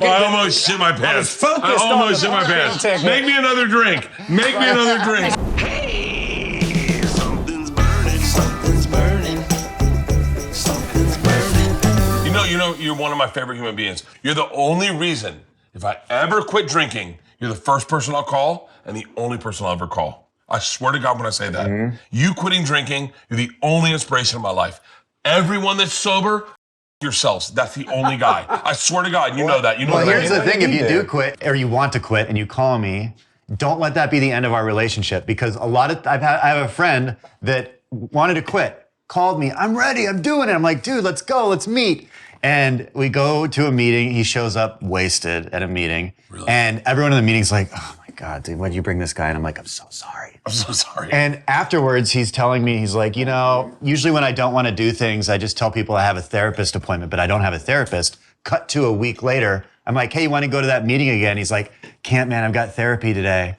I almost shit my pants. I almost shit my pants. Make me another drink. Make me another drink. Hey, something's burning. Something's burning. Something's burning. You know, you're one of my favorite human beings. You're the only reason, if I ever quit drinking, you're the first person I'll call and the only person I'll ever call. I swear to God when I say that. Mm-hmm. You quitting drinking, you're the only inspiration of my life. Everyone that's sober, yourselves. That's the only guy. I swear to God, you know that. You know well, that. Here's the thing, if you do quit, or you want to quit, and you call me, don't let that be the end of our relationship, because I have a friend that wanted to quit, called me, I'm ready, I'm doing it. I'm like, dude, let's go, let's meet. And we go to a meeting, he shows up wasted at a meeting, really? And everyone in the meeting's like, oh my God, dude, why'd you bring this guy? And I'm like, I'm so sorry. I'm so sorry. And afterwards, he's telling me, he's like, you know, usually when I don't want to do things, I just tell people I have a therapist appointment, but I don't have a therapist. Cut to a week later, I'm like, hey, you want to go to that meeting again? He's like, can't, man, I've got therapy today.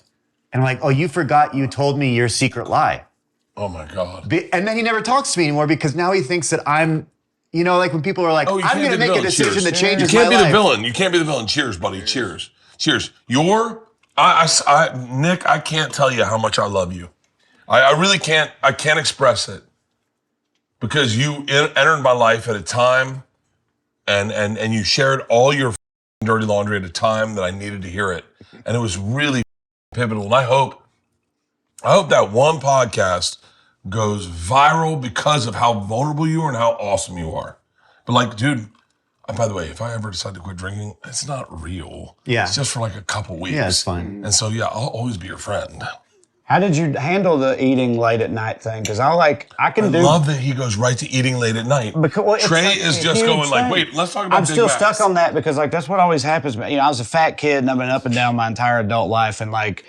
And I'm like, oh, you forgot you told me your secret lie. Oh my God. And then he never talks to me anymore because now he thinks that I'm, you know, like when people are like, I'm going to make a decision that changes my life. You can't be the villain. You can't be the villain. Cheers, buddy. Cheers. Cheers. Nick, I can't tell you how much I love you. I really can't. I can't express it because you entered my life at a time and you shared all your dirty laundry at a time that I needed to hear it. And it was really pivotal. And I hope that one podcast goes viral because of how vulnerable you are and how awesome you are. But like, dude, by the way, if I ever decide to quit drinking, it's not real. Yeah. It's just for like a couple weeks. Yeah, it's fine. And so, yeah, I'll always be your friend. How did you handle the eating late at night thing? Because I love that he goes right to eating late at night. Because, well, Trae is just going like, wait, let's talk about I'm still stuck on that because like that's what always happens. You know, I was a fat kid and I've been up and down my entire adult life, and like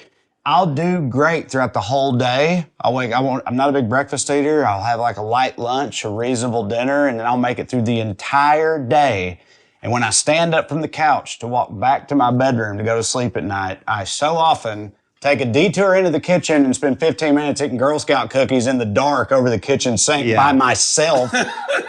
I'll do great throughout the whole day. I'm not a big breakfast eater. I'll have like a light lunch, a reasonable dinner, and then I'll make it through the entire day. And when I stand up from the couch to walk back to my bedroom to go to sleep at night, I so often take a detour into the kitchen and spend 15 minutes eating Girl Scout cookies in the dark over the kitchen sink by myself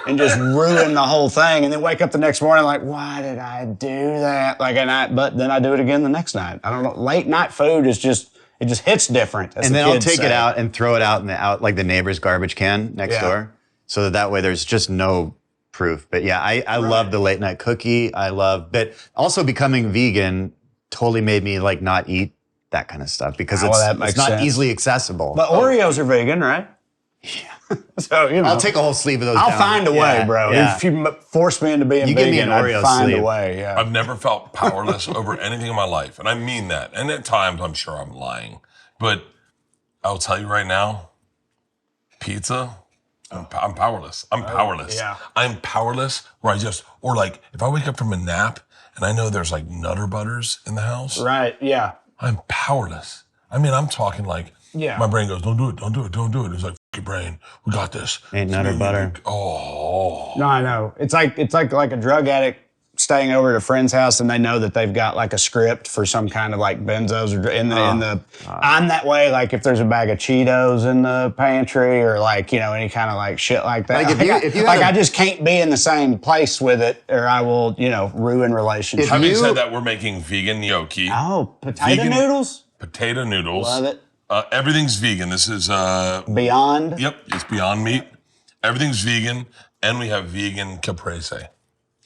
and just ruin the whole thing. And then wake up the next morning like, why did I do that? But then I do it again the next night. I don't know. Late night food is just, it just hits different. And then I'll take it out and throw it out in like the neighbor's garbage can next door. So that way there's just no proof. But yeah, I love the late night cookie. But also becoming vegan totally made me like not eat that kind of stuff because it's not easily accessible. But Oreos are vegan, right? Yeah. So, you know. I'll take a whole sleeve of those I'll find a way, bro. Yeah. If you force me into being vegan, give me an Oreo I'd find sleeve. a way, yeah. I've never felt powerless over anything in my life. And I mean that. And at times, I'm sure I'm lying. But I'll tell you right now, pizza, I'm powerless. I'm powerless. Yeah. I'm powerless where or like, if I wake up from a nap and I know there's like Nutter Butters in the house. Right, yeah. I'm powerless. I mean, I'm talking like, my brain goes, don't do it, don't do it, don't do it. It's like, f your brain, we got this. Ain't Nutter Butter. Oh. No, I know. It's like a drug addict staying over at a friend's house and they know that they've got like a script for some kind of like benzos or I'm that way. Like if there's a bag of Cheetos in the pantry or like, you know, any kind of like shit like that. Like I just can't be in the same place with it or I will, you know, ruin relationships. Having said that, we're making vegan gnocchi. Oh, potato noodles? Potato noodles. Love it. Everything's vegan. This is Beyond? Yep, it's Beyond Meat. Everything's vegan, and we have vegan Caprese.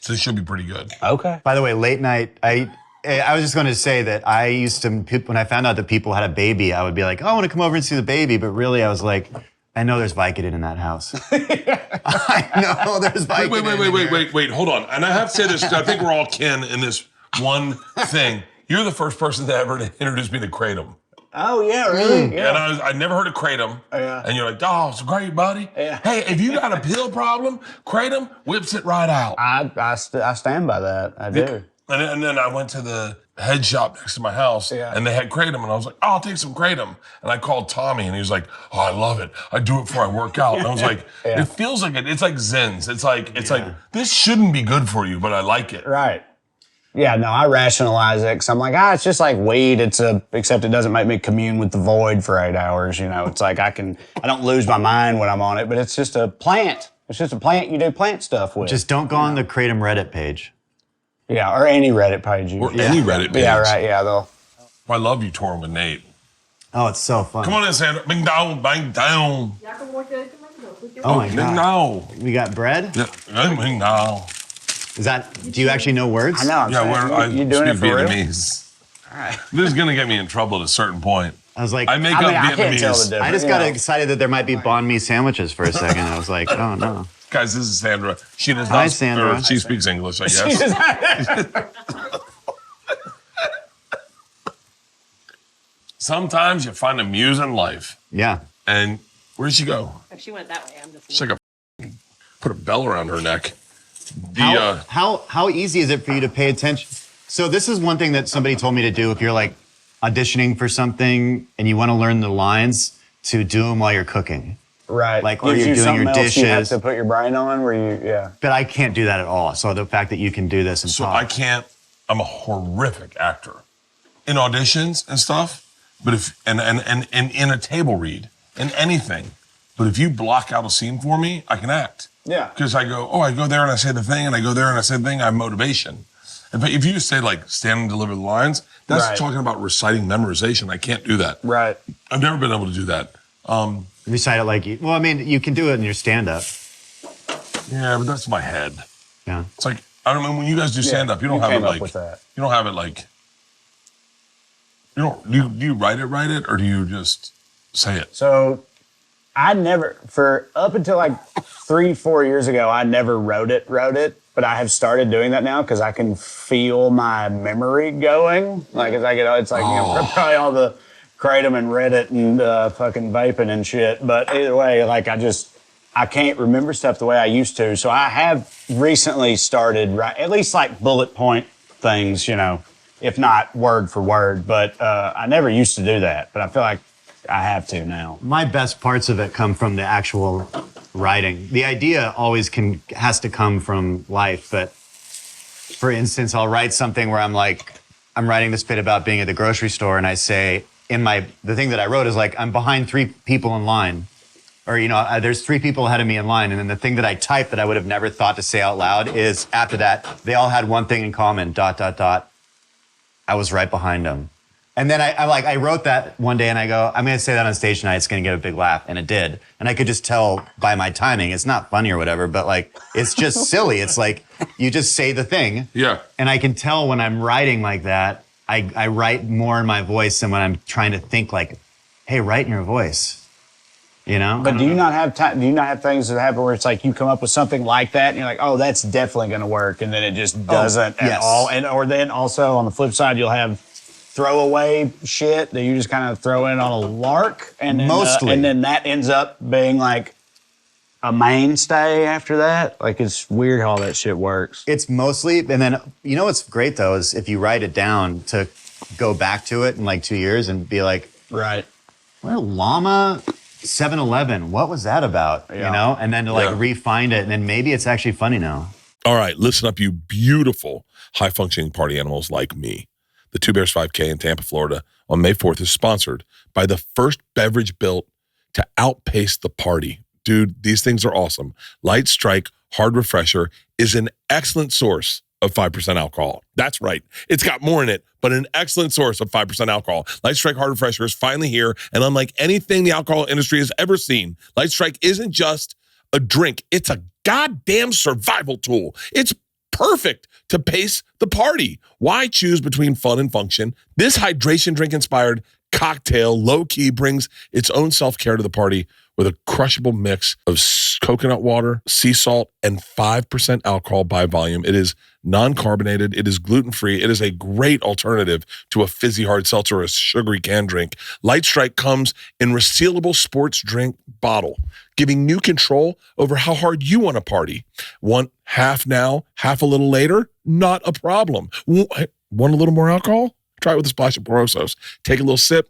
So this should be pretty good. Okay. By the way, late night, I was just going to say that I used to, when I found out that people had a baby, I would be like, oh, I want to come over and see the baby. But really, I was like, I know there's Vicodin in that house. I know there's Vicodin. Wait, hold on. And I have to say this, because I think we're all kin in this one thing. You're the first person that ever introduced me to Kratom. Oh, yeah, really? Yeah. And I never heard of Kratom. Yeah. And you're like, oh, it's great, buddy. Yeah. Hey, if you got a pill problem, Kratom whips it right out. I stand by that. I do. And then I went to the head shop next to my house, and they had Kratom, and I was like, oh, I'll take some Kratom. And I called Tommy, and he was like, oh, I love it. I do it before I work out. And I was like, it feels like it's like Zens. It's like this shouldn't be good for you, but I like it. Right. Yeah, no, I rationalize it because I'm like, it's just like weed. Except it doesn't make me commune with the void for 8 hours. You know, it's like I don't lose my mind when I'm on it, but it's just a plant. It's just a plant you do plant stuff with. Just don't go on the Kratom Reddit page. Yeah, or any Reddit page. Or any Reddit page. Yeah, right. Yeah, they'll. I love you touring with Nate. Oh, it's so fun. Come on in, Sandra. Bing down, bang down. Oh my Bing God. down. We got bread? Yeah, bing down. Is that, do you actually know words? I know. I'm saying, you doing it speak for real? Vietnamese. All right. This is gonna get me in trouble at a certain point. I was like, I make I mean, up I can't tell the Vietnamese. difference. I just got excited that there might be banh mi sandwiches for a second. I was like, oh no. Guys, this is Sandra. She does Hi, not. Sandra. Or she speaks English, I guess. Sometimes you find a muse in life. Yeah. And where'd she go? Oh, she went that way. I'm just. She's like put a bell around her neck. How easy is it for you to pay attention? So this is one thing that somebody told me to do if you're like auditioning for something and you want to learn the lines, to do them while you're cooking. Right. Like, or Gives you're you doing your something else you have dishes. to put your brain on where you, yeah. But I can't do that at all. So the fact that you can do this and So talk. I can't. I'm a horrific actor in auditions and stuff. But if and in a table read, in anything. But if you block out a scene for me, I can act. Yeah. Because I go there and I say the thing, and I go there and I say the thing. I have motivation. If you just say like stand and deliver the lines, that's Right. talking about reciting memorization. I can't do that. Right. I've never been able to do that. Recite it like you, well, I mean, you can do it in your stand-up. Yeah, but that's my head. Yeah. It's like I don't know when you guys do stand up, you don't have came it up like with that. you don't have it like you don't do you write it or do you just say it? So I never, for up until like 3-4 years ago, I never wrote it, but I have started doing that now because I can feel my memory going. Like as I get, it's like, you know, probably all the Kratom and Reddit and fucking vaping and shit. But either way, like I can't remember stuff the way I used to. So I have recently started, at least like bullet point things, you know, if not word for word. But I never used to do that. But I feel like I have to now. My best parts of it come from the actual writing. The idea always has to come from life. But for instance, I'll write something where I'm writing this bit about being at the grocery store, and I say the thing that I wrote is like, I'm behind 3 people in line. Or, you know, there's 3 people ahead of me in line. And then the thing that I typed that I would have never thought to say out loud is after that, they all had one thing in common, ... I was right behind them. And then I wrote that one day and I go, I'm going to say that on stage tonight. It's going to get a big laugh. And it did. And I could just tell by my timing, it's not funny or whatever, but like, it's just silly. It's like, you just say the thing. Yeah. And I can tell when I'm writing like that, I write more in my voice than when I'm trying to think like, hey, write in your voice. You know? But do you not have time? Do you not have things that happen where it's like you come up with something like that and you're like, oh, that's definitely going to work, and then it just doesn't at all? And or then also on the flip side, you'll have throwaway shit that you just kind of throw in on a lark, and then, Mostly. and then that ends up being like a mainstay after that. Like it's weird how all that shit works. It's mostly, and then, you know what's great though, is if you write it down to go back to it in like 2 years and be like, Right. well, llama 7-Eleven, what was that about? Yeah. You know? And then to like Yeah. re-find it, and then maybe it's actually funny now. All right, listen up, you beautiful, high-functioning party animals like me. The Two Bears 5K in Tampa, Florida on May 4th is sponsored by the first beverage built to outpace the party. Dude, these things are awesome. Light Strike Hard Refresher is an excellent source of 5% alcohol. That's right. It's got more in it, but an excellent source of 5% alcohol. Light Strike Hard Refresher is finally here, and unlike anything the alcohol industry has ever seen, Light Strike isn't just a drink. It's a goddamn survival tool. It's perfect to pace the party. Why choose between fun and function? This hydration drink-inspired cocktail low-key brings its own self-care to the party with a crushable mix of coconut water, sea salt, and 5% alcohol by volume. It is non-carbonated. It is gluten-free. It is a great alternative to a fizzy hard seltzer or a sugary canned drink. Light Strike comes in resealable sports drink bottle, giving you control over how hard you want to party. Want half now, half a little later? Not a problem. Want a little more alcohol? Try it with a splash of Borosos. Take a little sip,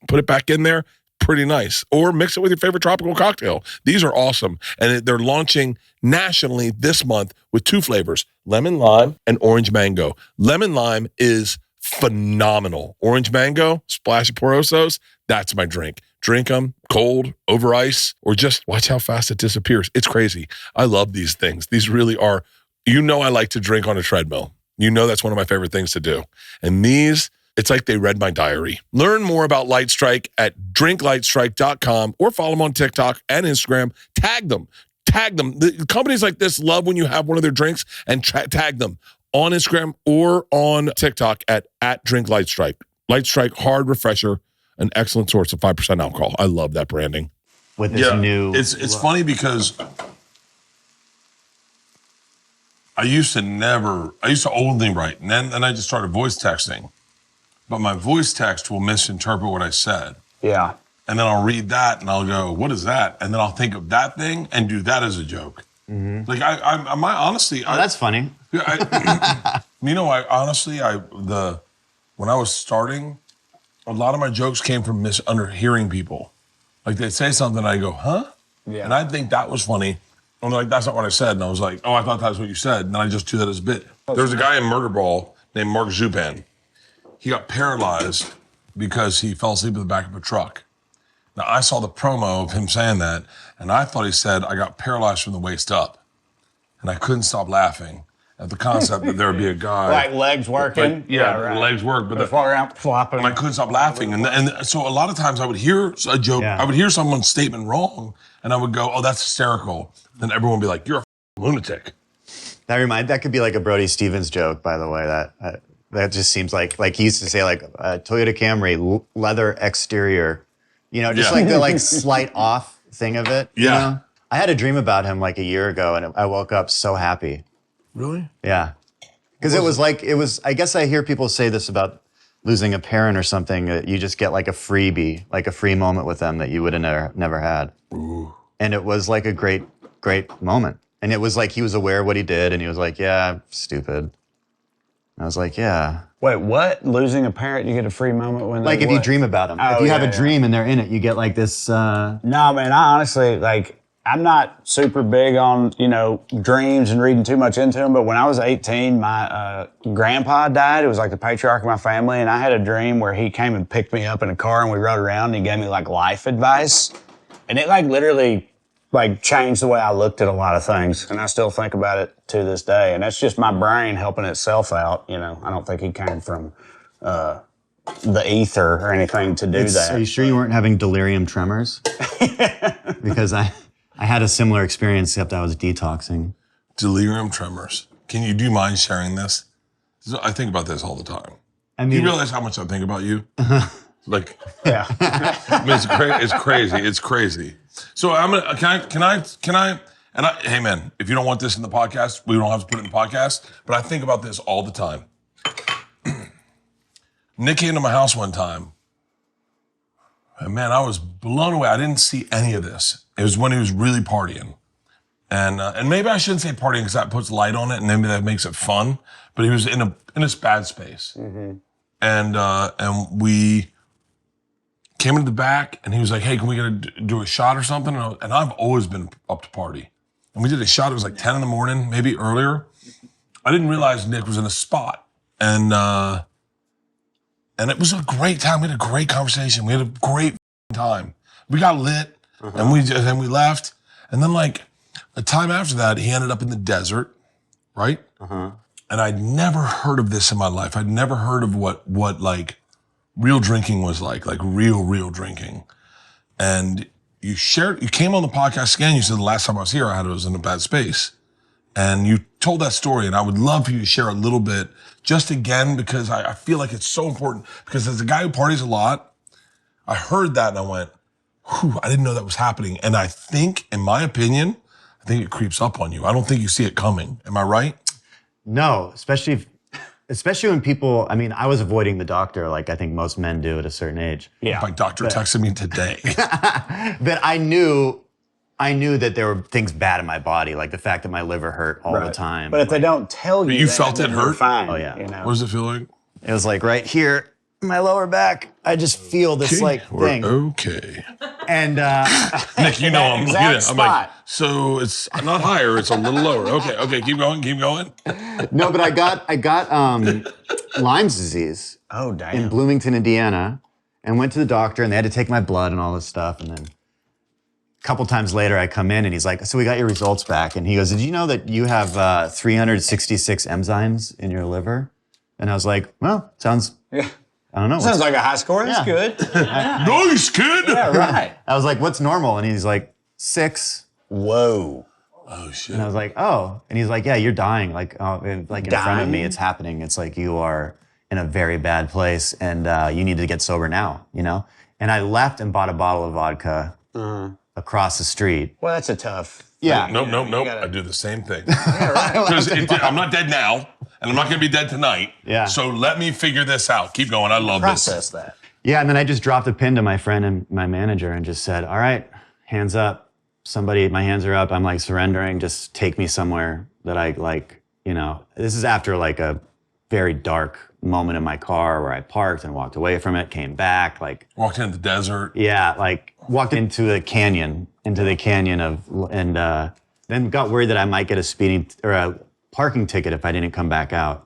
put it back in there. Pretty nice. Or mix it with your favorite tropical cocktail. These are awesome. And they're launching nationally this month with 2 flavors, lemon lime and orange mango. Lemon lime is phenomenal. Orange mango, splash of Porosos, that's my drink. Drink them cold, over ice, or just watch how fast it disappears. It's crazy. I love these things. These really are, you know, I like to drink on a treadmill. You know that's one of my favorite things to do. And these, it's like they read my diary. Learn more about Light Strike at drinklightstrike.com or follow them on TikTok and Instagram. Tag them. The companies like this love when you have one of their drinks and tag them on Instagram or on TikTok at drinklightstrike. Light Strike, hard refresher, an excellent source of 5% alcohol. I love that branding. With this new... It's funny because I used to only write, and then I just started voice texting. But my voice text will misinterpret what I said. Yeah. And then I'll read that and I'll go, what is that? And then I'll think of that thing and do that as a joke. Mm-hmm. Like honestly, that's funny. When I was starting, a lot of my jokes came from underhearing people. Like they'd say something and I go, huh? Yeah. And I'd think that was funny. And they're like, that's not what I said. And I was like, oh, I thought that's what you said. And then I just do that as a bit. There was a guy in Murder Ball named Mark Zupan. He got paralyzed because he fell asleep in the back of a truck. Now, I saw the promo of him saying that, and I thought he said, I got paralyzed from the waist up. And I couldn't stop laughing at the concept that there would be a guy. Like legs working? Right. Legs work. But flopping. And I couldn't stop laughing. And so a lot of times I would hear a joke, I would hear someone's statement wrong, and I would go, oh, that's hysterical. Then everyone would be like, you're a lunatic. That could be like a Brody Stevens joke, by the way. That just seems like he used to say, like, Toyota Camry, leather exterior. You know, just like the slight off thing of it. Yeah. You know? I had a dream about him like a year ago, and I woke up so happy. Really? Yeah. Because it was, I guess I hear people say this about losing a parent or something, that you just get like a freebie, like a free moment with them that you would have never had. Ooh. And it was like a great moment. And it was like he was aware of what he did, and he was like, yeah, stupid. And I was like, yeah. Wait, what? Losing a parent, you get a free moment when like if you dream about them. If you have a dream and they're in it, you get like this. No, man, I honestly, I'm not super big on, dreams and reading too much into them, but when I was 18, my grandpa died. It was like the patriarch of my family, and I had a dream where he came and picked me up in a car and we rode around and he gave me like life advice. And it literally changed the way I looked at a lot of things, and I still think about it to this day. And that's just my brain helping itself out. I don't think he came from the ether or anything to do that. Are you sure you weren't having delirium tremors? Because I had a similar experience, except I was detoxing. Delirium tremors. Do you mind sharing this? I think about this all the time. Do you realize how much I think about you? Yeah. It's crazy. It's crazy. So hey man, if you don't want this in the podcast, we don't have to put it in the podcast, but I think about this all the time. Nick came to my house one time, and man, I was blown away. I didn't see any of this. It was when he was really partying. And maybe I shouldn't say partying because that puts light on it and maybe that makes it fun, but he was in a bad space. Mm-hmm. And we came into the back, and he was like, hey, can we do a shot or something? And I've always been up to party. And we did a shot. It was like 10 in the morning, maybe earlier. I didn't realize Nick was in a spot. And it was a great time. We had a great conversation. We had a great time. We got lit, and we left. And then a time after that, he ended up in the desert, right? And I'd never heard of this in my life. I'd never heard of what real drinking was like real drinking. And you came on the podcast again, you said the last time I was here, I was in a bad space. And you told that story, and I would love for you to share a little bit, just again, because I feel like it's so important. Because as a guy who parties a lot, I heard that and I went, whew, I didn't know that was happening. And I think, in my opinion, I think it creeps up on you. I don't think you see it coming. Am I right? No, especially when people, I was avoiding the doctor like I think most men do at a certain age. Yeah. My doctor texted me today. But I knew that there were things bad in my body, like the fact that my liver hurt all the time. But if they don't tell you, you felt it hurt? Fine. Oh, yeah. What does it feel like? It was like right here, my lower back. I just feel this thing. Okay. And Nick, you know I'm looking at it. I'm like, spot. so it's not higher, it's a little lower. Okay, keep going. No, but I got Lyme's disease. Oh, damn. In Bloomington, Indiana, and went to the doctor, and they had to take my blood and all this stuff, and then couple times later, I come in and he's like, so we got your results back. And he goes, did you know that you have 366 enzymes in your liver? And I was like, well, sounds, I don't know. Sounds like a high score. That's good. Nice, kid. Yeah, right. I was like, what's normal? And he's like, 6. Whoa. Oh, shit. And I was like, oh. And he's like, yeah, you're dying. Like in front of me, it's happening. It's like you are in a very bad place and you need to get sober now, you know? And I left and bought a bottle of vodka across the street. Well, that's a tough. Yeah. Nope. I do the same thing. Yeah, right. Because I'm not dead now, and I'm not going to be dead tonight. Yeah. So let me figure this out. Keep going. I love Process that. Yeah, and then I just dropped a pin to my friend and my manager and just said, all right, hands up. Somebody, my hands are up. I'm like surrendering. Just take me somewhere that I like, you know. This is after like a very dark moment in my car where I parked and walked away from it, came back, like. Walked into the desert. Yeah, like walked into a canyon, and then got worried that I might get a parking ticket if I didn't come back out.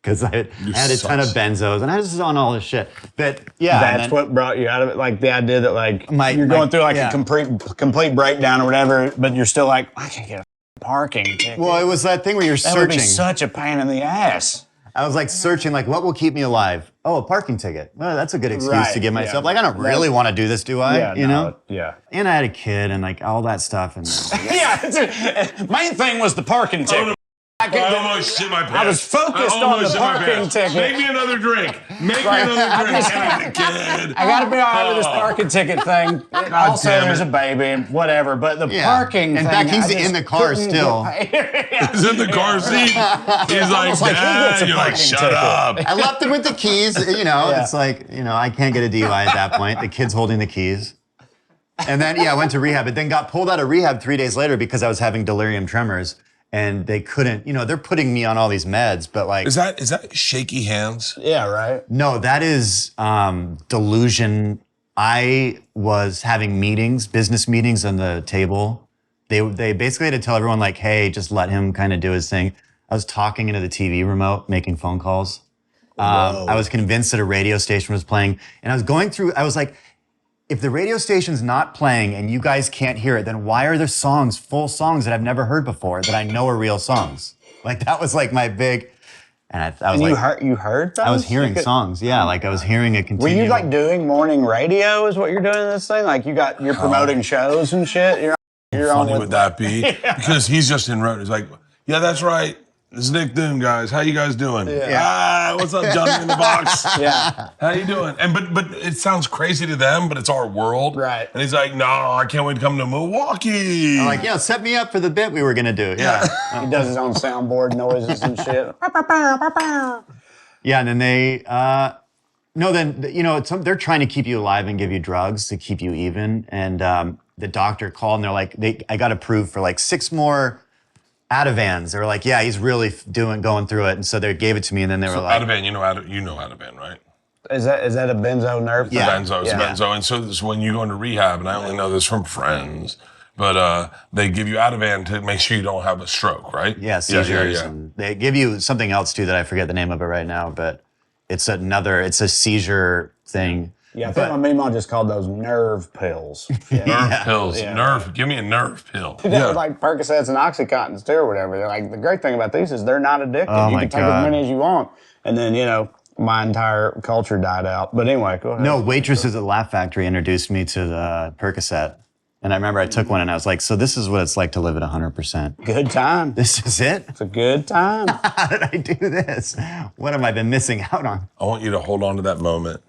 Because I had a ton of benzos and I was on all this shit. But yeah. That's what brought you out of it? Like the idea that like you're my- going through like yeah. a complete breakdown or whatever, but you're still like, I can't get a parking ticket. Well, it was that thing where you're that would be searching. such a pain in the ass. I was like searching, like, what will keep me alive? Oh, a parking ticket. Well, that's a good excuse Right, to give myself. yeah. Like, I don't really want to do this, do I? Yeah, you know? Yeah. And I had a kid and like all that stuff. And Yeah. Main thing was the parking ticket. I almost shit my pants. I was focused I on almost the shit my parking pants. ticket. Make me another drink. Make me another drink. Kid. I gotta be all right with this parking ticket thing. Also, damn there's it. a baby and whatever, but the parking In thing. fact, he's I just in the car couldn't still. He's in the car seat. He's like, almost like he gets Dad. a You're like, parking shut ticket. up. I left him with the keys, you know, Yeah. it's like, you know, I can't get a DUI at that point. The kid's holding the keys. And then, I went to rehab, but then got pulled out of rehab 3 days later because I was having delirium tremors and they couldn't, they're putting me on all these meds, but like. Is that shaky hands? Yeah, right. No, that is delusion. I was having business meetings on the table. They basically had to tell everyone like, hey, just let him kind of do his thing. I was talking into the TV remote, making phone calls. I was convinced that a radio station was playing. And I was like, if the radio station's not playing and you guys can't hear it, then why are there full songs that I've never heard before that I know are real songs? Like that was like my big, and I was like, you heard those? I was hearing songs, yeah. Like I was hearing a Were continual. you like doing morning radio? Is what you're doing in this thing? Like you're promoting shows and shit. You're on Funny with would that be? Because he's just in road. He's like, yeah, that's right. This is Nick Thune, guys. How you guys doing? Yeah. What's up, Johnny in the box? Yeah. How you doing? And but it sounds crazy to them, but it's our world. Right. And he's like, no, I can't wait to come to Milwaukee. I'm like, yeah, set me up for the bit we were gonna do. Yeah. He does his own soundboard noises and shit. Yeah, and then they, they're trying to keep you alive and give you drugs to keep you even. And the doctor called and they're like, I got approved for like 6 more Ativans. They were like, yeah, he's really going through it. And so they gave it to me and then they were like. Ativan, you know Ativan, right? Is that a benzo nerve? Yeah. Benzo, it's benzo. And so this is when you go into rehab, and I only know this from friends, but they give you Ativan to make sure you don't have a stroke, right? Yeah, seizures. Yeah. And they give you something else too that I forget the name of it right now, but it's a seizure thing. Yeah, I think my mom just called those nerve pills. Yeah. Nerve pills. Yeah. Nerve. Give me a nerve pill. That was like Percocets and Oxycontins too, or whatever. They're like, the great thing about these is they're not addictive. Oh you my can take God. as many as you want. And then, my entire culture died out. But anyway, go ahead. No, waitresses at Laugh Factory introduced me to the Percocet. And I remember I took one and I was like, so this is what it's like to live at 100%. Good time. This is it? It's a good time. How did I do this? What have I been missing out on? I want you to hold on to that moment.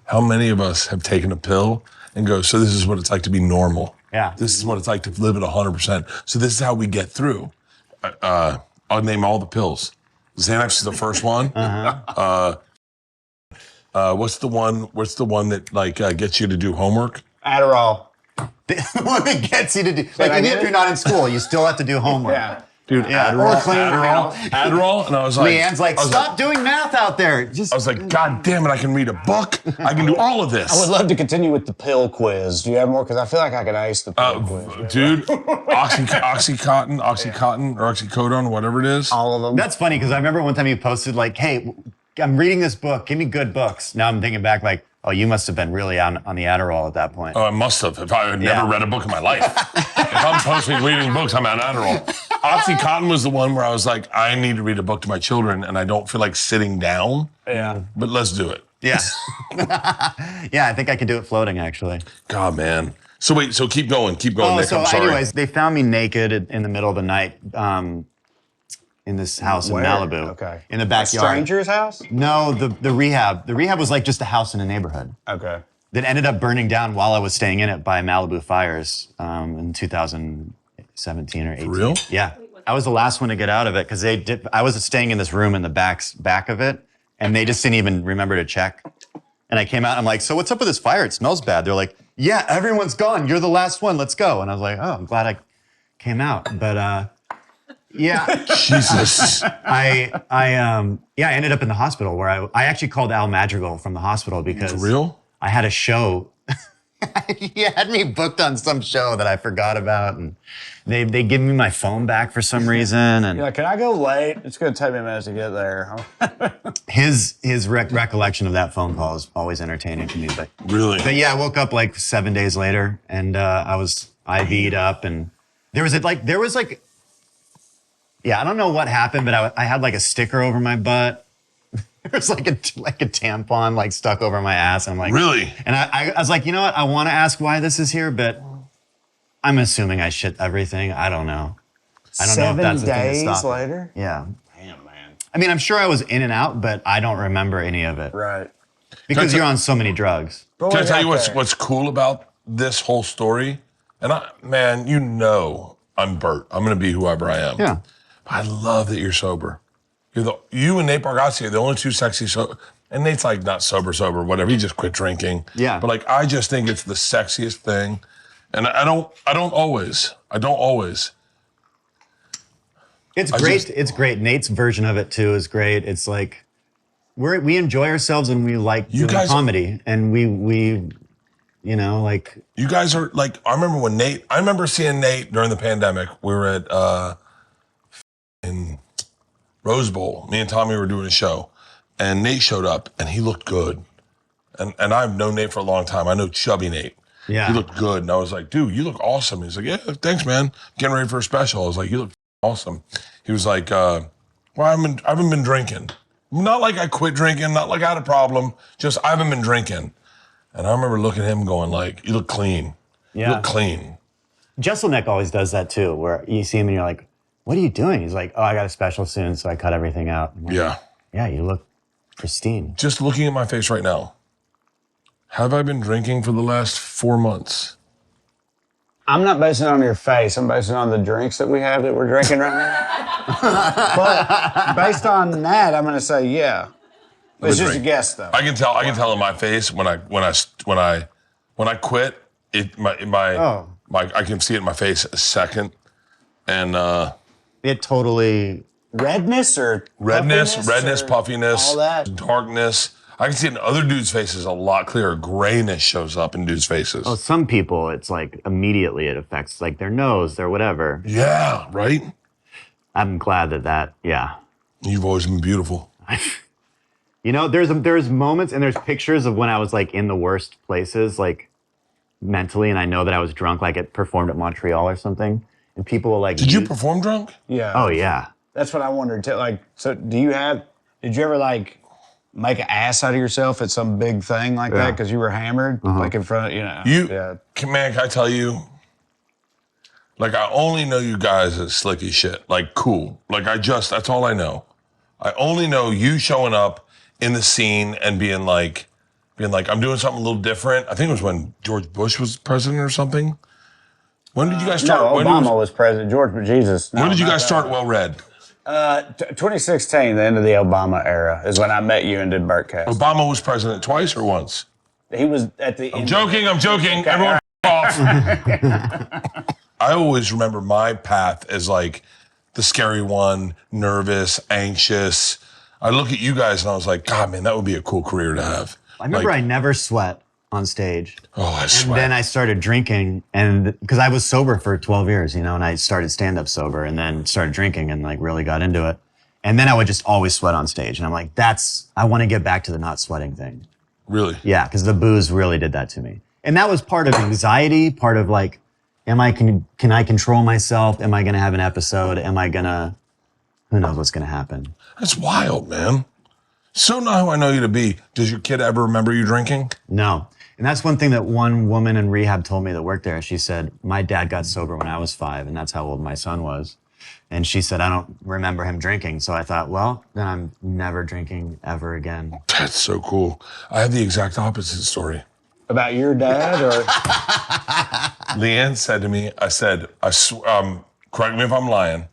How many of us have taken a pill and go, so this is what it's like to be normal. Yeah. This is what it's like to live at 100%. So this is how we get through. I'll name all the pills. Xanax is the first one. What's the one that like gets you to do homework? Adderall. The one that gets you to do, like even if you're not in school, you still have to do homework. Yeah. Dude, Yeah. Adderall, Or clean Adderall, and I was like, Leanne's like, I was stop doing math out there. Just I was like, God damn it, I can read a book. I can do all of this. I would love to continue with the pill quiz. Do you have more? Because I feel like I could ace the pill quiz. Dude, Oxycontin, or oxycodone, whatever it is. All of them. That's funny because I remember one time you posted like, hey, I'm reading this book. Give me good books. Now I'm thinking back like, Oh, you must have been really on the Adderall at that point. Oh, I must have. If I had never read a book in my life. If I'm supposed to be reading books, I'm on Adderall. Oxycontin was the one where I was like, I need to read a book to my children, and I don't feel like sitting down. Yeah. But let's do it. Yeah. Yeah, I think I could do it floating, actually. God, man. So wait, so keep going, Oh, Nick. so I'm sorry. anyways, they found me naked in the middle of the night in this house Where? in Malibu. Okay. In the backyard. Stranger's house? No, the rehab. The rehab was like just a house in a neighborhood Okay. that ended up burning down while I was staying in it by Malibu fires in 2017 or 18. For real? Yeah. I was the last one to get out of it because I was staying in this room in the back of it, and they just didn't even remember to check. And I came out, and I'm like, so what's up with this fire? It smells bad. They're like, yeah, everyone's gone. You're the last one. Let's go. And I was like, oh, I'm glad I came out. But yeah. Jesus. I ended up in the hospital where I actually called Al Madrigal from the hospital because For real? I had a show. He had me booked on some show that I forgot about, and they give me my phone back for some reason. And Yeah, can I go late? It's going to take me a minute to get there. his recollection of that phone call is always entertaining to me. But Really? yeah, I woke up like 7 days later, and I was IV'd up, and there was yeah, I don't know what happened, but I had like a sticker over my butt. There was like a tampon like stuck over my ass. And I'm like, Really? And I was like, you know what? I want to ask why this is here, but I'm assuming I shit everything. I don't know. I don't know if that's the thing that 7 days stopped it. later? Yeah. Damn, man. I mean, I'm sure I was in and out, but I don't remember any of it Right. because you're on so many drugs. Can I tell you what's cool about this whole story? And man, you know I'm Bert. I'm going to be whoever I am. Yeah. But I love that you're sober. You and Nate Bargatze are the only two sexy and Nate's like not sober, whatever. He just quit drinking. Yeah. But like I just think it's the sexiest thing. And I don't always. It's great. It's great. Nate's version of it too is great. It's like we enjoy ourselves and we like doing comedy, and we you know, like you guys are like, I remember seeing Nate during the pandemic. We were at in Rose Bowl. Me and Tommy were doing a show, and Nate showed up, and he looked good. And I've known Nate for a long time. I know chubby Nate. Yeah. He looked good, and I was like, dude, you look awesome. He's like, yeah, thanks, man. Getting ready for a special. I was like, you look awesome. He was like, well, I haven't been drinking. Not like I quit drinking, not like I had a problem, just I haven't been drinking. And I remember looking at him going like, you look clean. Yeah. You look clean. Jesselneck always does that too, where you see him and you're like, what are you doing? He's like, oh, I got a special soon, so I cut everything out. I'm like, Yeah. Yeah, you look pristine. Just looking at my face right now, have I been drinking for the last 4 months? I'm not basing it on your face. I'm basing it on the drinks that we have that we're drinking right now. But based on that, I'm going to say yeah. It's just a guess, though. I can tell in my face when I quit. I can see it in my face a second, and It totally. Redness or redness, or puffiness, all that. darkness. I can see it in other dudes' faces a lot clearer. Grayness shows up in dudes' faces. Oh, some people, it's like immediately it affects like their nose, their whatever. Yeah, right? I'm glad that, yeah. You've always been beautiful. You know, there's moments and there's pictures of when I was like in the worst places, like mentally, and I know that I was drunk, like it performed at Montreal or something, and people were like, Did you perform drunk? Yeah. Oh yeah. That's what I wondered too. Like, so did you ever like make an ass out of yourself at some big thing like that because you were hammered, like in front of, yeah. Man, can I tell you? Like, I only know you guys as slick as shit. Like, cool. Like, that's all I know. I only know you showing up in the scene and being like, I'm doing something a little different. I think it was when George Bush was president or something. When did you guys start? No, Obama was president. George, Jesus. When did you guys start Well Read? 2016, the end of the Obama era, is when I met you and did Bertcast. Obama was president twice or once? He was at the end. I'm joking. Everyone off. I always remember my path as like the scary one, nervous, anxious. I look at you guys and I was like, God, man, that would be a cool career to have. I remember I never sweat on stage. Oh, I sweat. And then I started drinking, and because I was sober for 12 years, and I started stand-up sober, and then started drinking and like really got into it. And then I would just always sweat on stage, and I'm like, I want to get back to the not sweating thing. Really? Yeah, because the booze really did that to me. And that was part of anxiety, part of like, can I control myself? Am I going to have an episode? Who knows what's going to happen? That's wild, man. So not who I know you to be. Does your kid ever remember you drinking? No. And that's one thing that one woman in rehab told me that worked there. She said, my dad got sober when I was 5, and that's how old my son was. And she said, I don't remember him drinking. So I thought, well, then I'm never drinking ever again. That's so cool. I have the exact opposite story. About your dad, or Leanne said to me, correct me if I'm lying.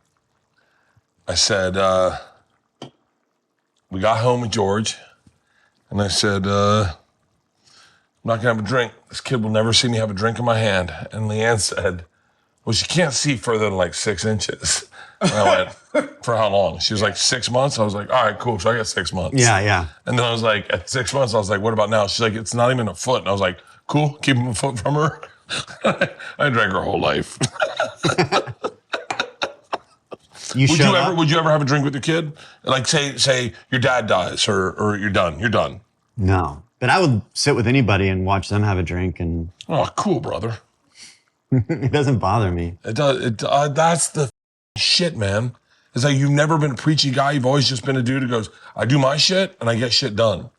I said, we got home with George, and I said, I'm not gonna have a drink. This kid will never see me have a drink in my hand. And Leanne said, well, she can't see further than like 6 inches. And I went, for how long? She was like, 6 months. I was like, all right, cool. So I got 6 months. Yeah. And then I was like, at 6 months, I was like, what about now? She's like, it's not even a foot. And I was like, cool, keep a foot from her. I drank her whole life. Would you ever have a drink with your kid? Like say your dad dies or you're done. You're done. No. But I would sit with anybody and watch them have a drink, and Oh, cool, brother. it doesn't bother me. It does. That's the shit, man. It's like you've never been a preachy guy. You've always just been a dude who goes, I do my shit and I get shit done.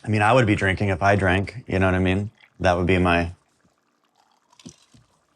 I mean, I would be drinking if I drank. You know what I mean? That would be my...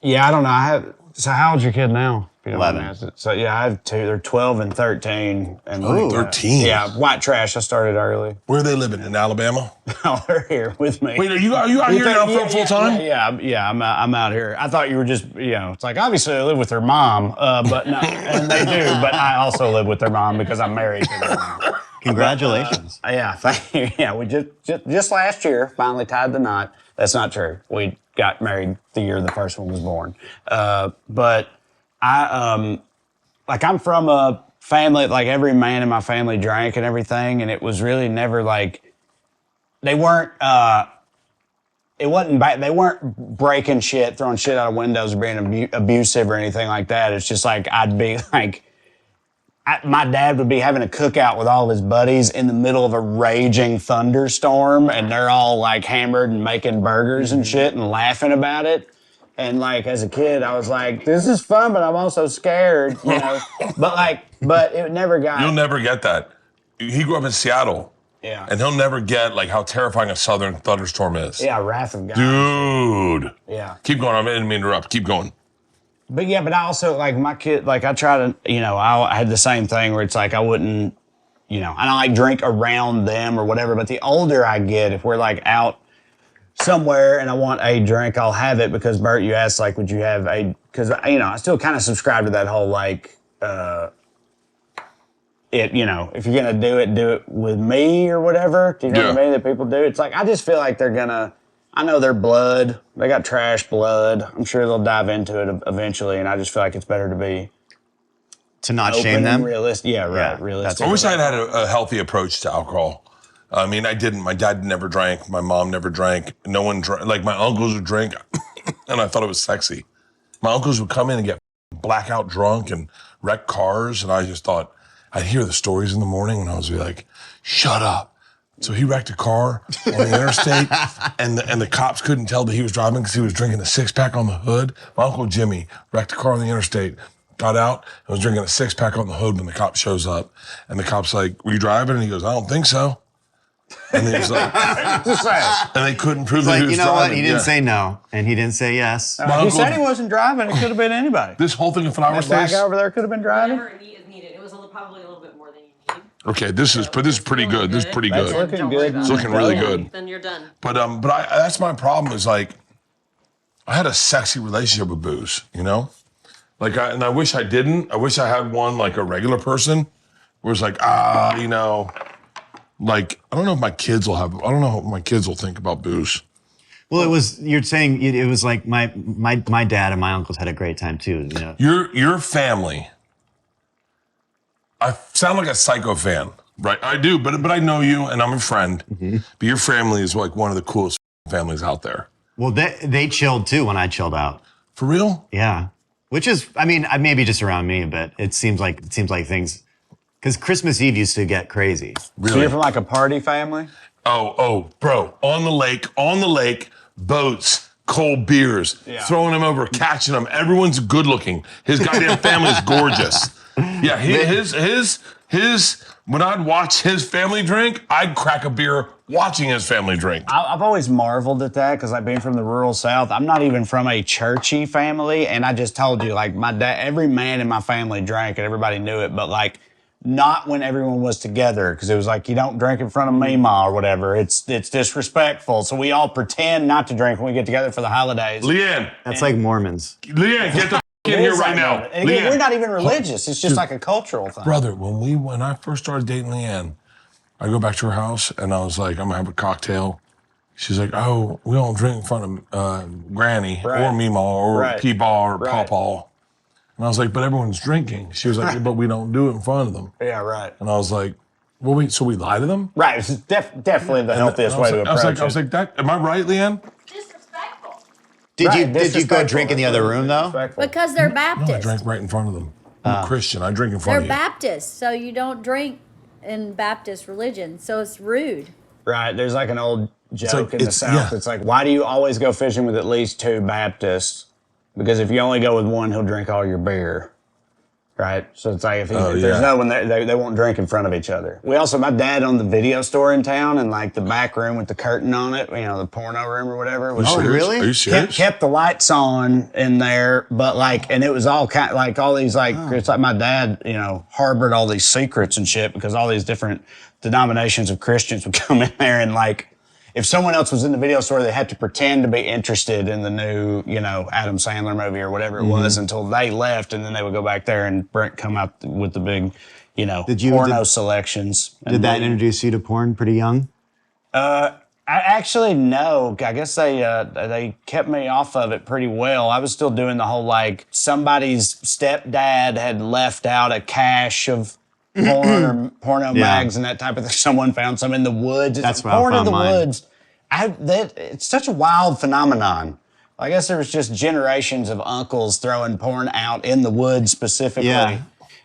yeah, I don't know. So how old's your kid now? If you don't mind 11. asking? So yeah, I have 2. They're 12 and 13. And Oh, 13. yeah, white trash. I started early. Where are they living? In Alabama? Oh, they're here with me. Wait, are you out here now full time? Yeah, I'm out here. I thought you were just, it's like, obviously I live with their mom, but no, and they do, but I also live with their mom because I'm married to their mom. Congratulations. Yeah, thank you. Yeah, we just last year finally tied the knot. That's not true. We got married the year the first one was born. But I, I'm from a family, like every man in my family drank and everything, and it was really never like, they weren't breaking shit, throwing shit out of windows, or being abusive or anything like that. It's just like I'd be like, my dad would be having a cookout with all of his buddies in the middle of a raging thunderstorm, and they're all like hammered and making burgers and shit and laughing about it. And like as a kid, I was like, this is fun, but I'm also scared, but it never got. You'll never get that. He grew up in Seattle. Yeah. And he'll never get like how terrifying a southern thunderstorm is. Yeah, wrath of God. Dude. Yeah. Keep going. I didn't mean to interrupt. Keep going. But yeah, but I also, like, my kid, like, I try to, I had the same thing where it's like I wouldn't, I don't like drink around them or whatever, but the older I get, if we're like out somewhere and I want a drink, I'll have it because, Bert, you asked, like, would you have because, I still kind of subscribe to that whole, like, if you're going to do it with me or whatever, do you know what I mean, that people do? It's like, I just feel like they're going to, I know their blood. They got trash blood. I'm sure they'll dive into it eventually, and I just feel like it's better to be to not shame them. Realistic. Yeah, right. Yeah, realistic. I wish I had a healthy approach to alcohol. I mean, I didn't. My dad never drank. My mom never drank. No one drank. Like my uncles would drink, and I thought it was sexy. My uncles would come in and get blackout drunk and wreck cars, and I just thought, I'd hear the stories in the morning, and I was like, shut up. So he wrecked a car on the interstate, and the cops couldn't tell that he was driving because he was drinking a 6-pack on the hood. My Uncle Jimmy wrecked a car on the interstate, got out, and was drinking a 6-pack on the hood when the cop shows up. And the cop's like, were you driving? And he goes, I don't think so. And then he's like, Just saying. and they couldn't prove It's that like, he was you know driving. what? He didn't say no, and he didn't say yes. My He uncle- said he wasn't driving. It could have been anybody. This whole thing in Flower That black Face. guy over there could have been driving. Whatever is needed. It was probably a little bit more than you need. Okay, this is pretty good. This is pretty That's good. looking Don't worry good. about It's looking really good. Then you're done. But that's my problem is like, I had a sexy relationship with booze, Like, and I wish I didn't. I wish I had one like a regular person, where it's like, like I don't know if my kids will have. I don't know what my kids will think about booze. Well, you're saying it was like my dad and my uncles had a great time too. Your family. I sound like a psycho fan, right? I do, but I know you and I'm a friend. Mm-hmm. But your family is like one of the coolest families out there. Well, they chilled too when I chilled out. For real? Yeah, which is, I mean, maybe just around me, but it seems like things, because Christmas Eve used to get crazy. So you're from like a party family? Bro, on the lake, boats, cold beers, throwing them over, catching them. Everyone's good looking. His goddamn family is gorgeous. Yeah, his. When I'd watch his family drink, I'd crack a beer watching his family drink. I've always marveled at that because, like, being from the rural South, I'm not even from a churchy family, and I just told you, like, my dad, every man in my family drank, and everybody knew it, but like, not when everyone was together, because it was like, you don't drink in front of Mima or whatever. It's disrespectful. So we all pretend not to drink when we get together for the holidays. Leanne. That's like Mormons. Leanne, get the in here right now. And again, we're not even religious. It's just like a cultural thing. Brother, when I first started dating Leanne, I go back to her house and I was like, I'm gonna have a cocktail. She's like, oh, we don't drink in front of Granny or Mima or Peepaw or Pawpaw. And I was like, but everyone's drinking. She was like, but we don't do it in front of them. Yeah, right. And I was like, well, wait, so we lie to them? Right, it's definitely the healthiest way to approach it. I was like, that, am I right, Leanne? Disrespectful. Did you go drink in the other room though? Because they're No, Baptist. I drank right in front of them. I'm a Christian. I drink in front They're of you. Baptist, so you don't drink in Baptist religion. So it's rude. Right, there's like an old joke in the it's- South. yeah. It's like, why do you always go fishing with at least 2 Baptists? Because if you only go with one, he'll drink all your beer. Right? So it's like, if there's no one there, they won't drink in front of each other. My dad owned the video store in town, and like the back room with the curtain on it, the porno room or whatever. Was really? Are you serious? kept the lights on in there, but like, and it was all kind like all these like, it's like my dad, harbored all these secrets and shit because all these different denominations of Christians would come in there and like, if someone else was in the video store, they had to pretend to be interested in the new, Adam Sandler movie or whatever it was until they left, and then they would go back there and Brent come out with the big, porno selections. Did that introduce you to porn pretty young? I actually no. I guess they kept me off of it pretty well. I was still doing the whole like somebody's stepdad had left out a cache of porn or porno mags and that type of thing. Someone found some in the woods. That's like, where I porn in found the mine. woods. It's such a wild phenomenon. I guess there was just generations of uncles throwing porn out in the woods specifically. Yeah.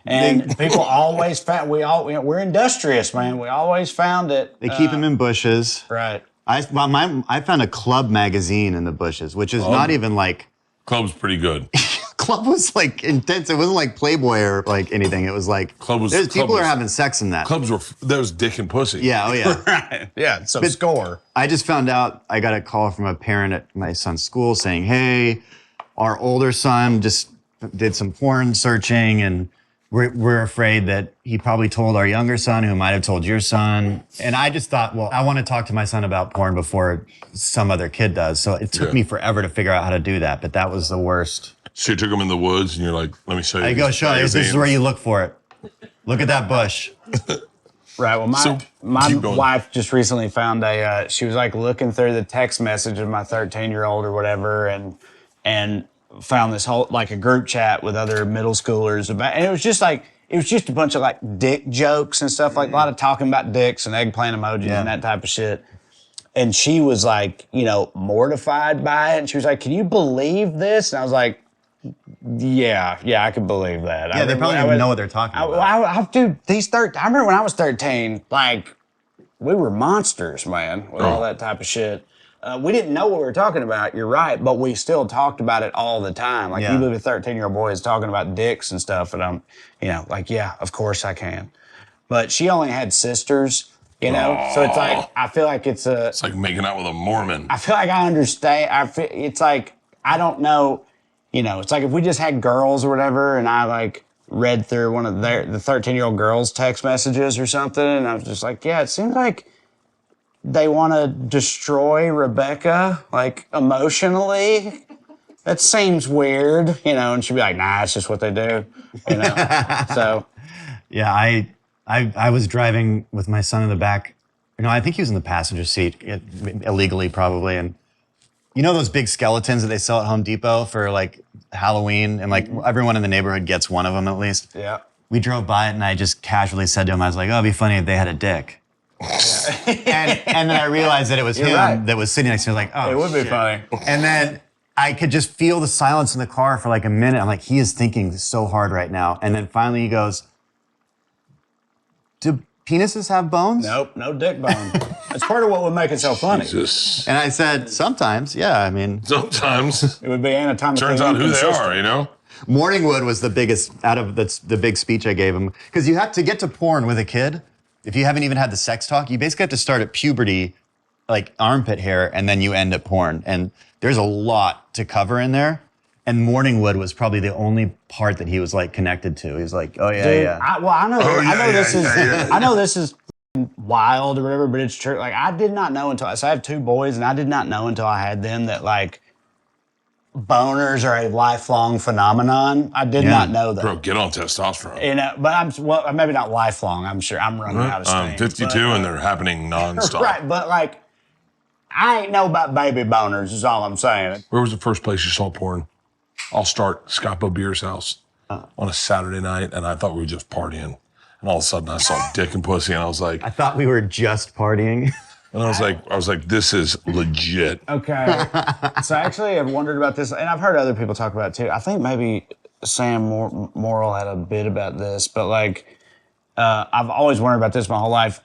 And people always found, we're industrious, man. We always found it. They keep them in bushes. Right. I found a Club magazine in the bushes, which is not even like. Club's pretty good. Club was like intense. It wasn't like Playboy or like anything. It was like people are having sex in that. There was dick and pussy. Yeah, oh yeah. Right. Yeah, so score. I just found out, I got a call from a parent at my son's school saying, hey, our older son just did some porn searching and we're afraid that he probably told our younger son who might have told your son. And I just thought, well, I want to talk to my son about porn before some other kid does. So it took me forever to figure out how to do that, but that was the worst. So you took him in the woods and you're like, let me show you. I go, show you, this is where you look for it. Look at that bush. Right. Well, my keep going. wife just recently found she was like looking through the text message of my 13-year-old or whatever, and found this whole like a group chat with other middle schoolers about, and it was just a bunch of like dick jokes and stuff, like a lot of talking about dicks and eggplant emojis and that type of shit. And she was like, mortified by it, and she was like, "Can you believe this?" And I was like, Yeah, I could believe that. Yeah, they probably don't even know what they're talking about. Dude, I remember when I was 13, like, we were monsters, man, with all that type of shit. We didn't know what we were talking about, you're right, but we still talked about it all the time. Like, you believe a 13-year-old boy is talking about dicks and stuff, and I'm, like, yeah, of course I can. But she only had sisters, so it's like, I feel like it's like making out with a Mormon. I feel like I understand. It's like, I don't know. It's like if we just had girls or whatever, and I like read through one of the 13-year-old girls' text messages or something, and I was just like, yeah, it seems like they want to destroy Rebecca, like emotionally. That seems weird, and she'd be like, nah, it's just what they do, So. Yeah, I was driving with my son in the back. I think he was in the passenger seat, illegally probably, and those big skeletons that they sell at Home Depot for like Halloween, and like everyone in the neighborhood gets one of them at least. Yeah. We drove by it and I just casually said to him, I was like, oh, it'd be funny if they had a dick. and then I realized that it was him that was sitting next to me, like, oh, it would be shit. funny. And then I could just feel the silence in the car for like a minute. I'm like, he is thinking so hard right now. And then finally he goes, do penises have bones? Nope, no dick bone. That's part of what would make it so funny. Jesus. And I said, sometimes, yeah. I mean, Sometimes. It would be anatomically Turns out who they inconsistent. are, you know? Morningwood was the biggest out of the big speech I gave him. Because you have to get to porn with a kid. If you haven't even had the sex talk, you basically have to start at puberty, like armpit hair, and then you end at porn. And there's a lot to cover in there. And Morningwood was probably the only part that he was like connected to. He was like, oh yeah, Dude, yeah. I know. Oh, I know yeah, this yeah, is. yeah, yeah. I know this is wild or whatever, but it's true. Like I did not know until so I have 2 boys, and I did not know until I had them that like boners are a lifelong phenomenon. I did not know that. Bro, get on testosterone. You know, but well, maybe not lifelong. I'm sure I'm running out of steam. I'm 52 but, and they're happening nonstop. right, but like I ain't know about baby boners. Is all I'm saying. Where was the first place you saw porn? I'll start Scappo Beer's house on a Saturday night, and I thought we were just partying. And all of a sudden, I saw dick and pussy, and I was like, I thought we were just partying. and I was like, this is legit. Okay. So actually, I've wondered about this, and I've heard other people talk about it too. I think maybe Sam Morrill had a bit about this, but like, I've always wondered about this my whole life.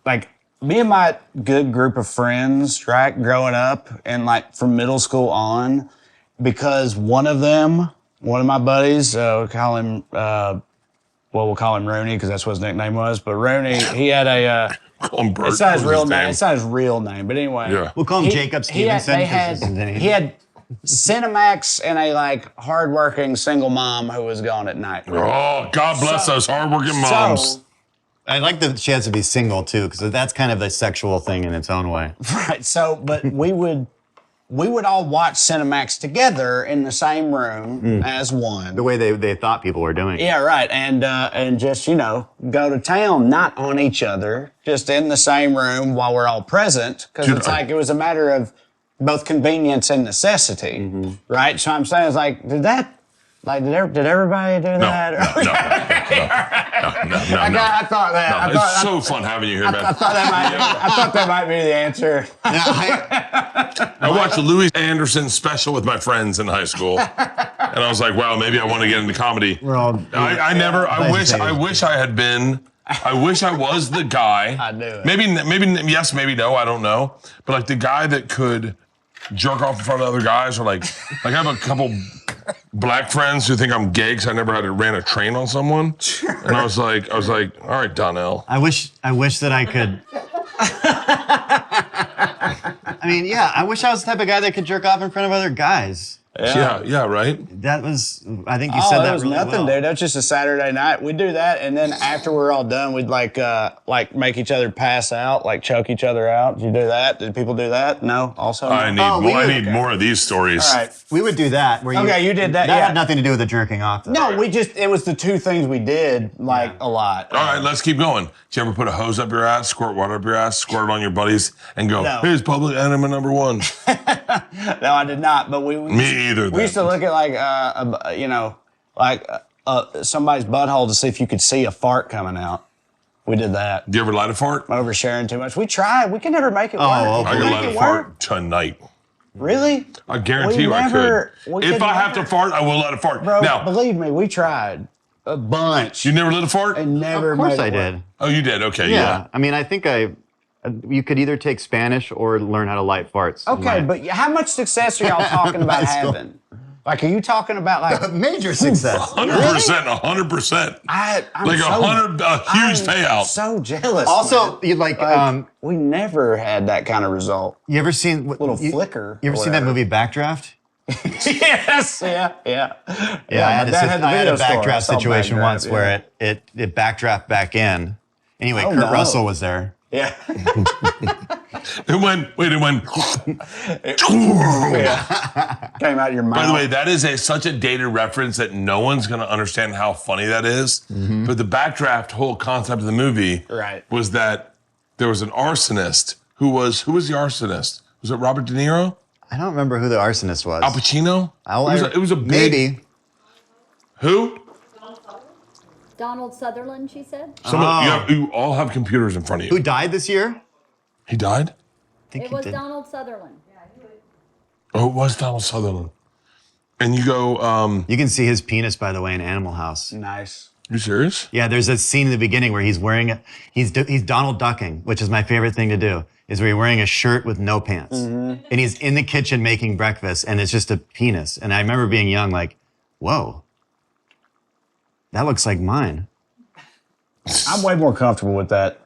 Like, me and my good group of friends, right, growing up, and like from middle school on, because one of my buddies, we'll call him Rooney because that's what his nickname was. But Rooney, he had a. Call him Bert. It's not his What was real his name. It's not his real name, but anyway. Yeah. We'll call him Jacob Stevenson. He 'cause had, this is his name. he had Cinemax and a like hardworking single mom who was gone at night. Oh, God bless those hardworking moms. So, I like the chance to be single too, because that's kind of a sexual thing in its own way. right. So, but we would all watch Cinemax together in the same room as one. The way they thought people were doing it. Yeah, right. And just, go to town, not on each other, just in the same room while we're all present. Because Dude, it's like it was a matter of both convenience and necessity. Right? So I'm saying it's like, did everybody do that? No. I thought that. It's so fun having you here, man. I thought that might be the answer. I watched a Louis Anderson special with my friends in high school, and I was like, "Wow, maybe I want to get into comedy." I wish I had been. I wish I was the guy. I knew it. Maybe yes, maybe no. I don't know. But like the guy that could jerk off in front of other guys, or like I have a couple black friends who think I'm gay because I never ran a train on someone, and I was like, all right, Donnell. I wish that I could. I mean, yeah, I wish I was the type of guy that could jerk off in front of other guys. Yeah, right. That was, I think you said that was really nothing, well. dude. That's just a Saturday night. We'd do that, and then after we're all done, we'd like make each other pass out, like choke each other out. Did you do that? Did people do that? No. Also, no? I need more of these stories. All right. We would do that. Where You did that. That Yeah. had nothing to do with the jerking off. Though. No, it was the 2 things we did a lot. All right, let's keep going. Did you ever put a hose up your ass, squirt water up your ass, squirt it on your buddies, and go, No. here's public enema number 1? No, I did not. But we Me either. We used to look at somebody's butthole to see if you could see a fart coming out. We did that. Do you ever light a fart? Oversharing too much. We tried. We could never make it work. okay. I Could could we light make a it fart work? tonight. Really? I guarantee We you never- I we could. If could I have to never- fart, I will light a fart. Bro, Now, believe me, we tried a bunch. you never lit a fart? and never Of course made I it work. did. Oh, you did? Okay, Yeah. yeah. I mean, I think you could either take Spanish or learn how to light farts. Okay, but how much success are y'all talking about High school. having? Like, are you talking about like major success. 100%, 100%. I'm Like so, a huge I'm payout. So jealous. Also, man. you like, we never had that kind of result. you ever seen Little flicker You ever or seen that whatever. movie Backdraft? Yes, yeah. Yeah, I my had dad had the I had a video store. I backdraft saw situation Backdraft, once yeah. where it backdraft back in. Anyway, Oh, Kurt no. Russell was there. Yeah. It went. Came out your mouth. By the way, that is such a dated reference that no one's going to understand how funny that is. But the backdraft whole concept of the movie Right. was that there was an arsonist who was the arsonist? Was it Robert De Niro? I don't remember who the arsonist was. Al Pacino? It was a big... maybe. Who? Donald Sutherland, she said. You all have computers in front of you. Who died this year? He died? I think It he was did. Donald Sutherland. Oh, it was Donald Sutherland. And you go, You can see his penis, by the way, in Animal House. nice. You serious? Yeah, there's a scene in the beginning where he's Donald ducking, which is my favorite thing to do, is where he's wearing a shirt with no pants. And he's in the kitchen making breakfast, and it's just a penis. And I remember being young, like, whoa, that looks like mine. I'm way more comfortable with that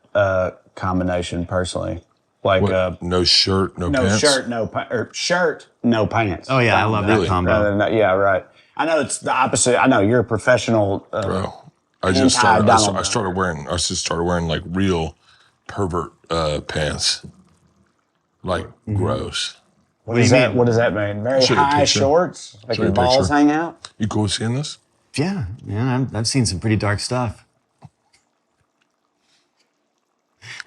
combination personally. Like No shirt, no pants? shirt, no pants. Oh yeah, I love that combo. Yeah, right. I know it's the opposite. I know you're a professional. Bro, I just started wearing like real pervert pants. Like gross. What does that mean? Very Show you a high picture. shorts? Like Show you your a balls picture. hang out? You cool with seeing this? Yeah, man, I've seen some pretty dark stuff.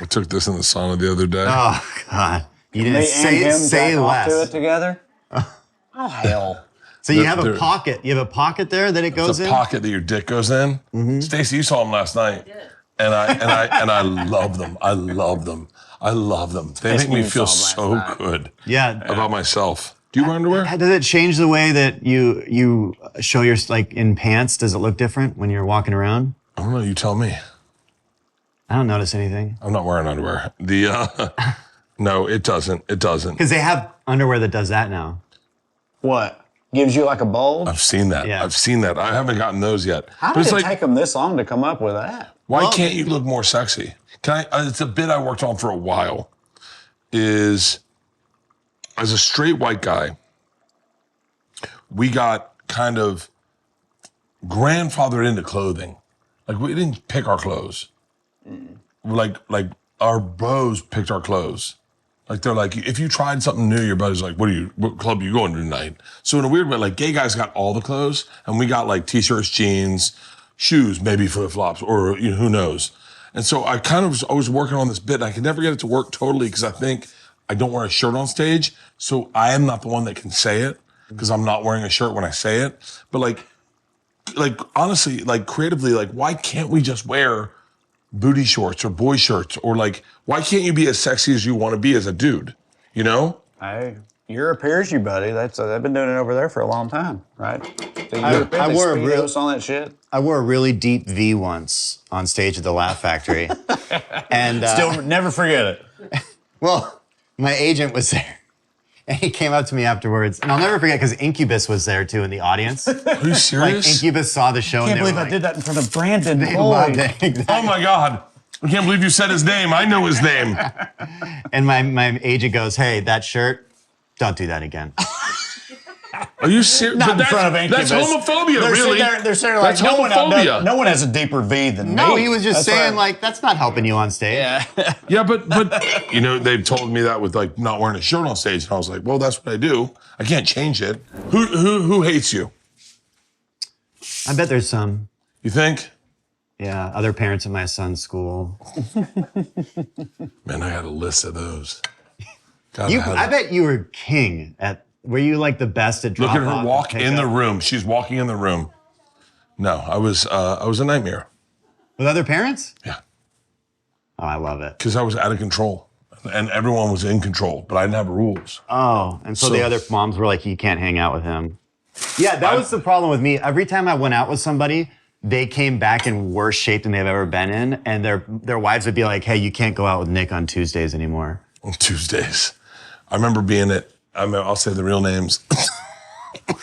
I took this in the sauna the other day. Oh God, you didn't Me and him say jack off to it less. together? Oh hell. So you have a There- pocket. You have a pocket there that it goes It's a in. pocket that your dick goes in. Stacey, you saw them last night. And I love them. I love them. I love them. They make me you feel saw 'em last so night. good Yeah. about myself. Do you wear underwear? Does it change the way that you show your like in pants? Does it look different when you're walking around? I don't know. You tell me. I don't notice anything I'm not wearing underwear. No, it doesn't. It doesn't. because they have underwear that does that now. What? Gives you like a bulge? I've seen that. Yeah. I've seen that. I haven't gotten those yet. How But did it's it like, take them this long to come up with that? why can't you look more sexy? Can I? It's a bit I worked on for a while. Is as a straight white guy, we got kind of grandfathered into clothing. Like we didn't pick our clothes. Like our bros picked our clothes. Like they're like, if you tried something new, your buddy's like, what club are you going to tonight? So in a weird way, like gay guys got all the clothes and we got like t-shirts, jeans, shoes, maybe flip-flops, or who knows. And so I was working on this bit and I could never get it to work totally because I think I don't wear a shirt on stage. So I am not the one that can say it because I'm not wearing a shirt when I say it. But like honestly, like creatively, like why can't we just wear booty shorts or boy shirts or like, why can't you be as sexy as you want to be as a dude? You know? Hey, Europe hears you, buddy. They've been doing it over there for a long time, right? I wore a real- on that shit. I wore a really deep V once on stage at the Laugh Factory, and Still never forget it. well, my agent was there, and he came up to me afterwards, and I'll never forget because Incubus was there too in the audience. Are you Like serious? Incubus saw the show. I can't and they believe were I like, did that in front of Brandon. They Boyd. loved it. Exactly. Oh my God. I can't believe you said his name. I know his name. And my agent goes, "Hey, that shirt, don't do that again." Are you serious? Not in front of Incubus. That's homophobia, They're really. They're sitting there like, That's no one, homophobia. no one has a deeper V than No, me. he was just That's saying why- like, that's not helping you on stage. Yeah. Yeah, but they've told me that with like not wearing a shirt on stage, and I was like, well, that's what I do. I can't change it. Who hates you? I bet there's some. You think? Yeah, other parents in my son's school. Man, I had a list of those. God, I bet you were king at. Were you like the best at drop look at off her and walk pick in the up? room. She's walking in the room. No, I was a nightmare. With other parents? Yeah, Oh, I love it. because I was out of control, and everyone was in control, but I didn't have rules. Oh, and so the other moms were like, you can't hang out with him. Yeah, that was the problem with me. Every time I went out with somebody, they came back in worse shape than they've ever been in, and their wives would be like, hey, you can't go out with Nick on Tuesdays anymore. On Tuesdays, I remember being at. I'll say the real names. I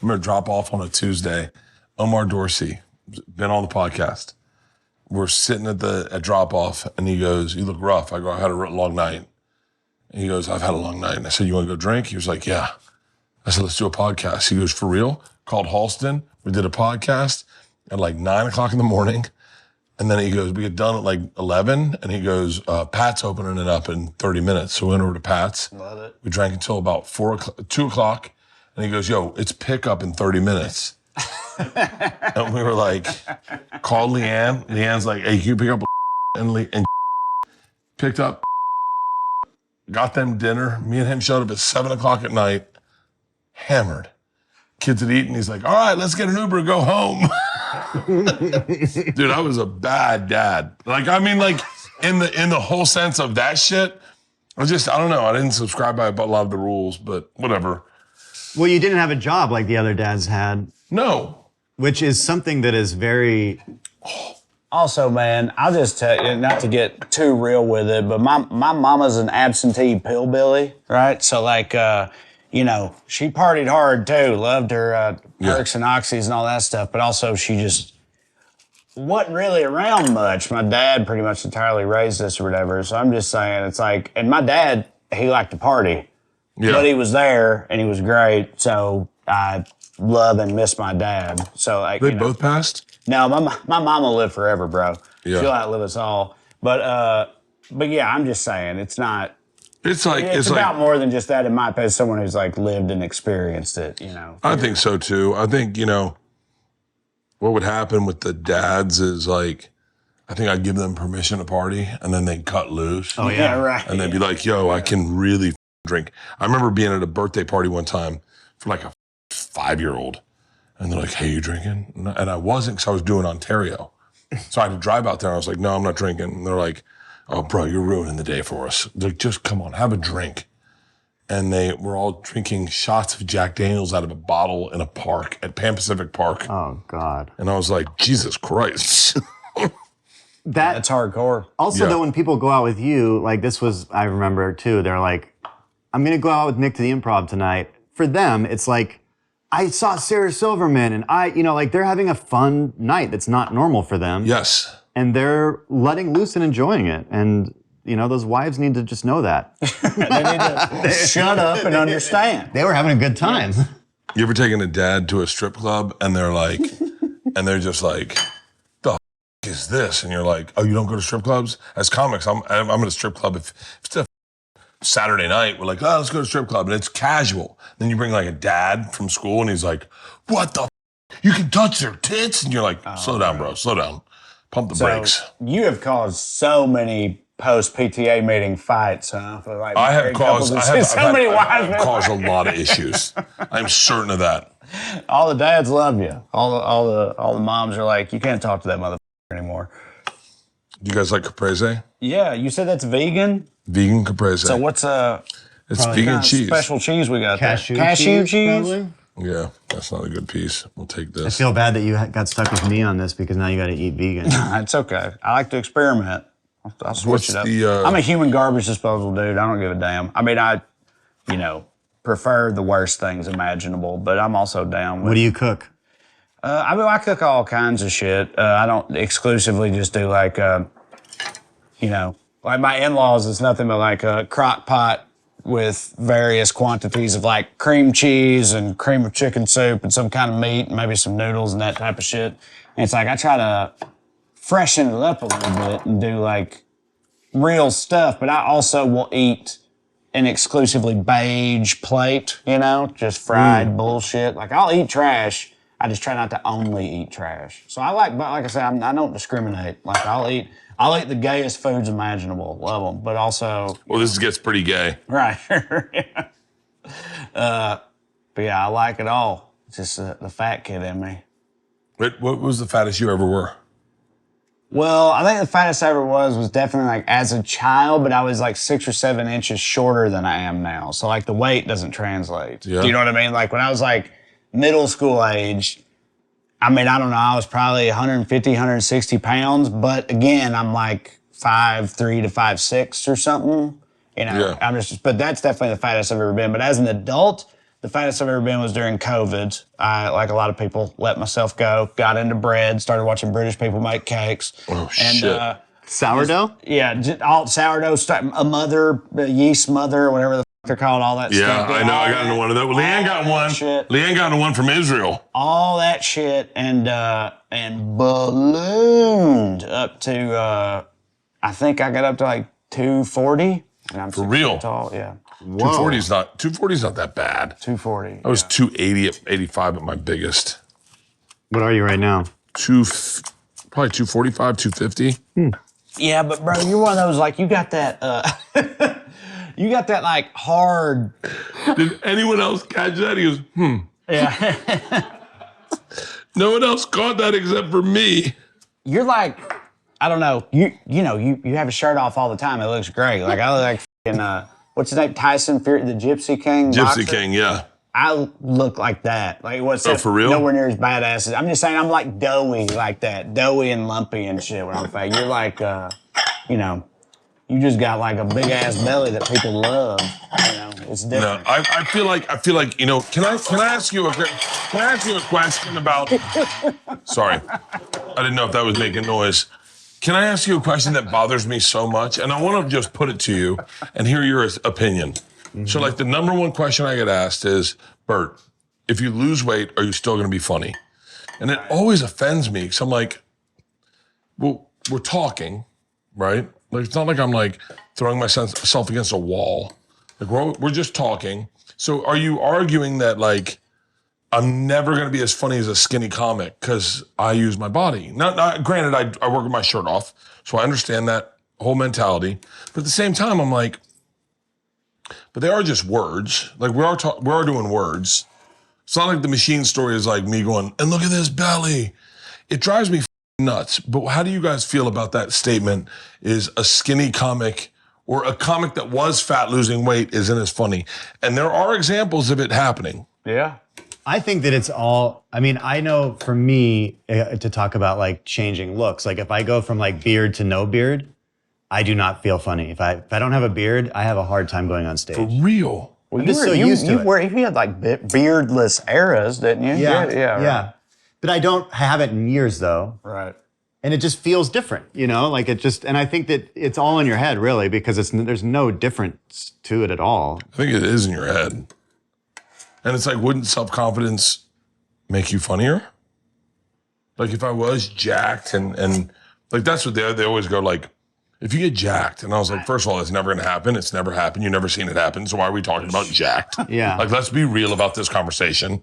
remember drop off on a Tuesday. Omar Dorsey, been on the podcast. We're sitting at drop off, and he goes, "You look rough." I go, "I had a long night." And he goes, "I've had a long night." And I said, "You want to go drink?" He was like, "Yeah." I said, "Let's do a podcast." He goes, "For real?" Called Halston. We did a podcast at like 9:00 in the morning. And then he goes, we get done at like 11. And he goes, Pat's opening it up in 30 minutes. So we went over to Pat's. Love it. We drank until about 2 o'clock. And he goes, yo, it's pickup in 30 minutes. And we were like, called Leanne. Leanne's like, hey, can you pick up and picked up, got them dinner. Me and him showed up at 7 o'clock at night, hammered. Kids had eaten. He's like, all right, let's get an Uber and go home. Dude, I was a bad dad. Like, I mean, like in the whole sense of that shit, I don't know. I didn't subscribe by a lot of the rules, but whatever. Well, you didn't have a job like the other dads had, No. which is something that is very Also, man, I'll just tell you, not to get too real with it, but my mama's an absentee pillbilly, right? So, like, you know, she partied hard, too. Loved her perks and oxys and all that stuff. But also, she just wasn't really around much. My dad pretty much entirely raised us or whatever. So I'm just saying, it's like, and my dad, he liked to party. Yeah. But he was there, and he was great. So I love and miss my dad. So, like, They both passed? No, my mom will live forever, bro. Yeah. She'll outlive us all. But yeah, I'm just saying, it's not. It's like It's about more than just that, in my opinion. Someone who's like lived and experienced it, you know. I think so too. I think, you know, what would happen with the dads is like, I think I'd give them permission to party and then they'd cut loose. Oh, yeah. Right. And they'd be like, yo, I can really drink. I remember being at a birthday party one time for like a 5-year-old. And they're like, hey, you drinking? And I wasn't, because I was doing Ontario. So I had to drive out there. And I was like, no, I'm not drinking. And they're like, oh, bro, you're ruining the day for us. They're like, just come on, have a drink. And they were all drinking shots of Jack Daniels out of a bottle in a park at Pan Pacific Park. Oh, God. And I was like, Jesus Christ. That's hardcore. Also, Yeah. though, when people go out with you, like this was, I remember too, they're like, I'm going to go out with Nick to the Improv tonight. For them, it's like, I saw Sarah Silverman and like they're having a fun night that's not normal for them. Yes. And they're letting loose and enjoying it. And, those wives need to just know that. They need to shut up and understand. They were having a good time. You ever taken a dad to a strip club and they're like, and they're just like, the is this? And you're like, oh, you don't go to strip clubs? As comics, I'm at a strip club. If it's a Saturday night, we're like, oh, let's go to a strip club. And it's casual. Then you bring like a dad from school and he's like, what the you can touch their tits? And you're like, slow down, bro, slow down. Pump the brakes. You have caused so many post-PTA meeting fights, huh? For like I have married caused, couples. I have, so I've many had- wives. I've caused a lot of issues. I'm certain of that. All the dads love you. All the moms are like, you can't talk to that motherfucker anymore. Do you guys like Caprese? Yeah, you said that's vegan. Vegan Caprese. So what's It's vegan cheese. special cheese we got Cashew there? Cashew cheese. probably? Yeah, that's not a good piece. We'll take I this. feel bad that you got stuck with me on this because now you got to eat vegan. It's okay. I like to experiment. I'll switch What's it up. the, I'm a human garbage disposal dude. I don't give a damn. I mean, I prefer the worst things imaginable, but I'm also down with. What do you cook? I cook all kinds of shit. I don't exclusively just do like, like my in-laws is nothing but like a crock pot with various quantities of like cream cheese and cream of chicken soup and some kind of meat and maybe some noodles and that type of shit. And it's like I try to freshen it up a little bit and do like real stuff, but I also will eat an exclusively beige plate, just fried bullshit. Like I'll eat trash. I just try not to only eat trash. So like I said, I don't discriminate. Like I'll eat the gayest foods imaginable. Love them, but also. Well, this gets pretty gay. Right. Yeah. But yeah, I like it all. It's just the fat kid in me. What was the fattest you ever were? Well, I think the fattest I ever was definitely like as a child, but I was like 6 or 7 inches shorter than I am now. So like the weight doesn't translate. Yeah. Do you know what I mean? Like when I was like middle school age, I mean, I don't know, I was probably 150, 160 pounds, but again, I'm like 5'3" to 5'6" or something. Yeah. But that's definitely the fattest I've ever been. But as an adult, the fattest I've ever been was during COVID. I, like a lot of people, let myself go, got into bread, started watching British people make cakes. Oh, shit. Sourdough? Yeah, all sourdough, a yeast mother, whatever the f they're called, all that Yeah, stuff. I know. I got into one of those. Leanne got one. Shit. Leanne got into one from Israel. All that shit and ballooned up to, I think I got up to like 240. And I'm For real? tall, yeah. 240 is not that bad. 240. I was 280 at 85 at my biggest. What are you right now? Probably 245, 250. Yeah, but bro, you're one of those like you got that you got that like hard. Did anyone else catch that? He goes, Yeah. No one else caught that except for me. You're like, I don't know, you have a shirt off all the time. It looks great. Like I look like fucking, what's his name? Tyson Fury, the Gypsy King. Gypsy boxer. King, yeah. I look like that. Like what's Oh, for real? Nowhere near as badass as I'm just saying I'm like doughy like that. Doughy and lumpy and shit when I'm fat. You're like you know, you just got like a big ass belly that people love. You know, it's No, different. I feel like you know. Can I ask you a question about? Sorry, I didn't know if that was making noise. Can I ask you a question that bothers me so much, and I want to just put it to you and hear your opinion. So, like, the number one question I get asked is, Bert, if you lose weight, are you still going to be funny? And it always offends me because I'm like, well, we're talking, right? Like, it's not like I'm like throwing myself against a wall. Like, we're just talking. So are you arguing that like I'm never going to be as funny as a skinny comic because I use my body? Now, granted, I work with my shirt off, so I understand that whole mentality. But at the same time, I'm like, but they are just words. Like we are doing words. It's not like the machine story is like me going, and look at this belly. It drives me nuts. But how do you guys feel about that statement? Is a skinny comic or a comic that was fat losing weight isn't as funny? And there are examples of it happening. Yeah. I think that it's all, I mean, I know for me to talk about like changing looks, like if I go from like beard to no beard, I do not feel funny. If I don't have a beard, I have a hard time going on stage. For real. Well, I'm just so used to it. You had like beardless eras, didn't you? Yeah. Right. But I don't have it in years though. Right. And it just feels different, you know? Like it just, and I think that it's all in your head really because there's no difference to it at all. I think it is in your head. And it's like, wouldn't self-confidence make you funnier? Like if I was jacked and like that's what they always go like, if you get jacked, and I was like, first of all, it's never gonna happen. It's never happened. You've never seen it happen. So why are we talking about jacked? Yeah. Like, let's be real about this conversation.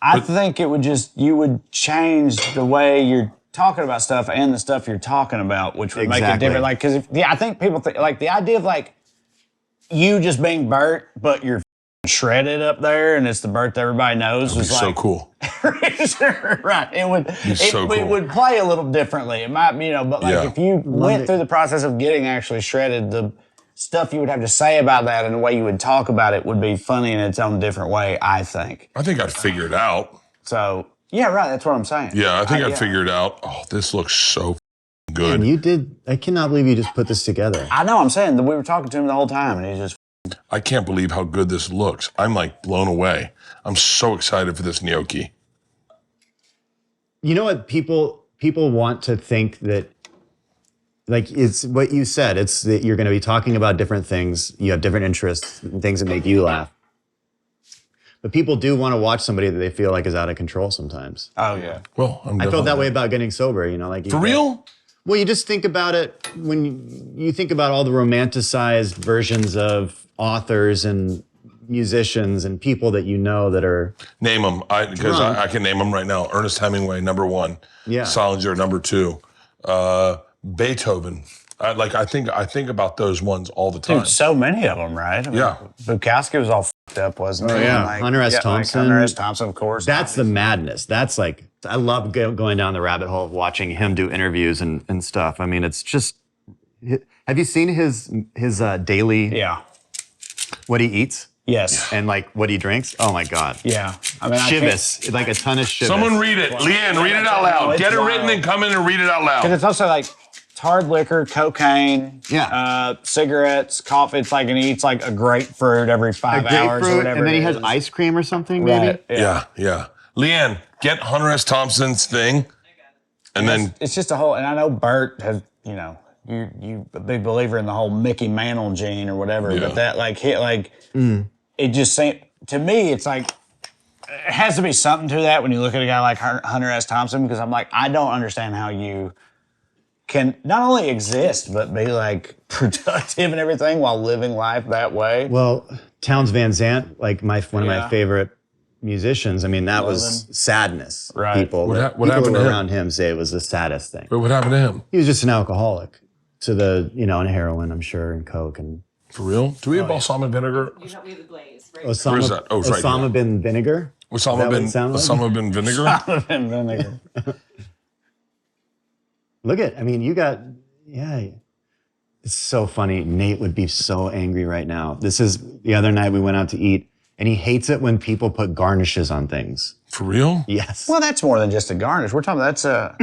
I think it would you would change the way you're talking about stuff and the stuff you're talking about, which would make it Exactly. different. Like, because I think people think, like, the idea of, like, you just being Bert, but you're shredded up there, and it's the Bert that everybody knows. It's Was so like, cool. right. It would play a little differently. It might, you know, but like Yeah. if you went through the process of getting actually shredded, the stuff you would have to say about that and the way you would talk about it would be funny in its own different way, I think. I think I'd figure it out. So, yeah, right. That's what I'm saying. Yeah, I think I'd yeah. figure it out. Oh, this looks so good. And you did, I cannot believe you just put this together. I know. I'm saying that we were talking to him the whole time, and he's just. I can't believe how good this looks. I'm like blown away. I'm so excited for this gnocchi. You know what people want to think that, like it's what you said, it's that you're going to be talking about different things, you have different interests, things that make you laugh. But people do want to watch somebody that they feel like is out of control sometimes. Oh yeah. Well, I felt that way about getting sober, you know, like For real? Well, you just think about it when you think about all the romanticized versions of authors and musicians and people that you know that are Name them, because Drunk. I can name them right now. Ernest Hemingway, number one. Yeah. Salinger, number two. Beethoven. I think about those ones all the time. Dude, so many of them, right? I mean, Yeah. Bukowski was all fucked up, wasn't he? Oh, yeah. And, Hunter S. Thompson. Hunter S. Thompson, of course. that's the madness. That's like I love going down the rabbit hole of watching him do interviews and stuff. I mean, it's just. Have you seen his daily Yeah. what he eats Yes. and like what he drinks? Oh my god. Yeah. I mean, I can't- Shivas, like a ton of shivas. Someone read it. Leanne, read it out loud. It's Get it wild. written and come in and read it out Because loud. it's also like hard liquor, cocaine, Yeah. cigarettes, coffee. It's like, and he eats like a grapefruit every 5 hours or grapefruit, whatever. and then he it has is. ice cream or something, maybe. Right. Yeah. Yeah. Leanne, get Hunter S. Thompson's thing. And then It's just a whole, and I know Bert has, you know, you a big believer in the whole Mickey Mantle gene or whatever, Yeah. but that it just seems, to me, it's like, it has to be something to that when you look at a guy like Hunter S. Thompson, because I'm like, I don't understand how you can not only exist, but be like productive and everything while living life that way. Well, Townes Van Zandt, like one of my Yeah. favorite musicians. I mean, that was sadness. Right. People, What that- what happened people to him? around him say it was the saddest thing. but what happened to him? He was just an alcoholic to the, and heroin, I'm sure, and coke and For real? Do we have balsamic vinegar? You know, we have the glaze, right? Osama, Where is that? Oh, it's right Osama here. bin vinegar. Is that Osama what bin it sounded like? Osama bin vinegar? And vinegar. Look at, I mean, you got, yeah. It's so funny. Nate would be so angry right now. This is the other night we went out to eat and he hates it when people put garnishes on things. For real? Yes. Well, that's more than just a garnish. We're talking that's a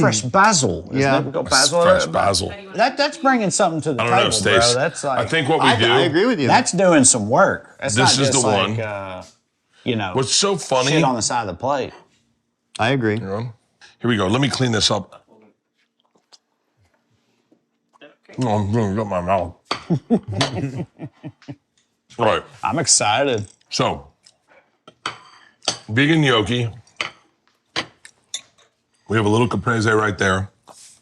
fresh basil. Isn't Yeah. it? We got basil. Fresh basil. That's bringing something to the I don't table, know, Stace. bro. That's like I think what we do. I agree with you. that's doing some work. That's This not is just the like, one. You know, What's so funny? shit on the side of the plate. I agree. You know? Here we go. Let me clean this up. Oh, I'm going to get my mouth. All right. I'm excited. So, vegan gnocchi. We have a little caprese right there.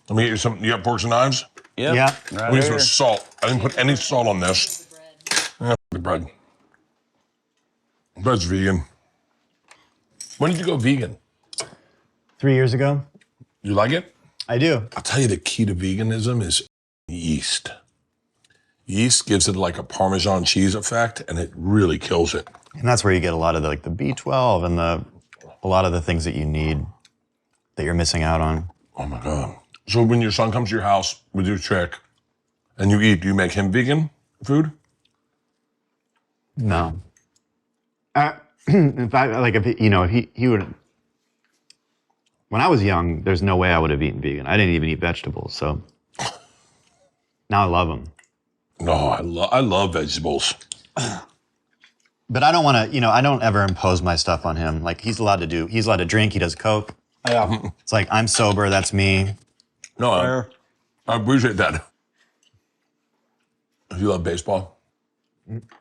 Let me get you some. You got forks and knives? Yep. Yeah. Right We need here. some salt. I didn't put any salt on this. The bread. Bread's vegan. When did you go vegan? 3 years ago. You like it? I do. I'll tell you the key to veganism is yeast. Yeast gives it like a Parmesan cheese effect, and it really kills it. And that's where you get a lot of the B12 and a lot of the things that you need that you're missing out on. Oh my God. So when your son comes to your house with your chick and you eat, do you make him vegan food? No. In fact, like if he would. When I was young, there's no way I would have eaten vegan. I didn't even eat vegetables, so now I love them. No, I love vegetables. But I don't want to, I don't ever impose my stuff on him. Like he's allowed to drink. He does Coke. Yeah. It's like I'm sober. That's me. No, Fair. I appreciate that. You love baseball?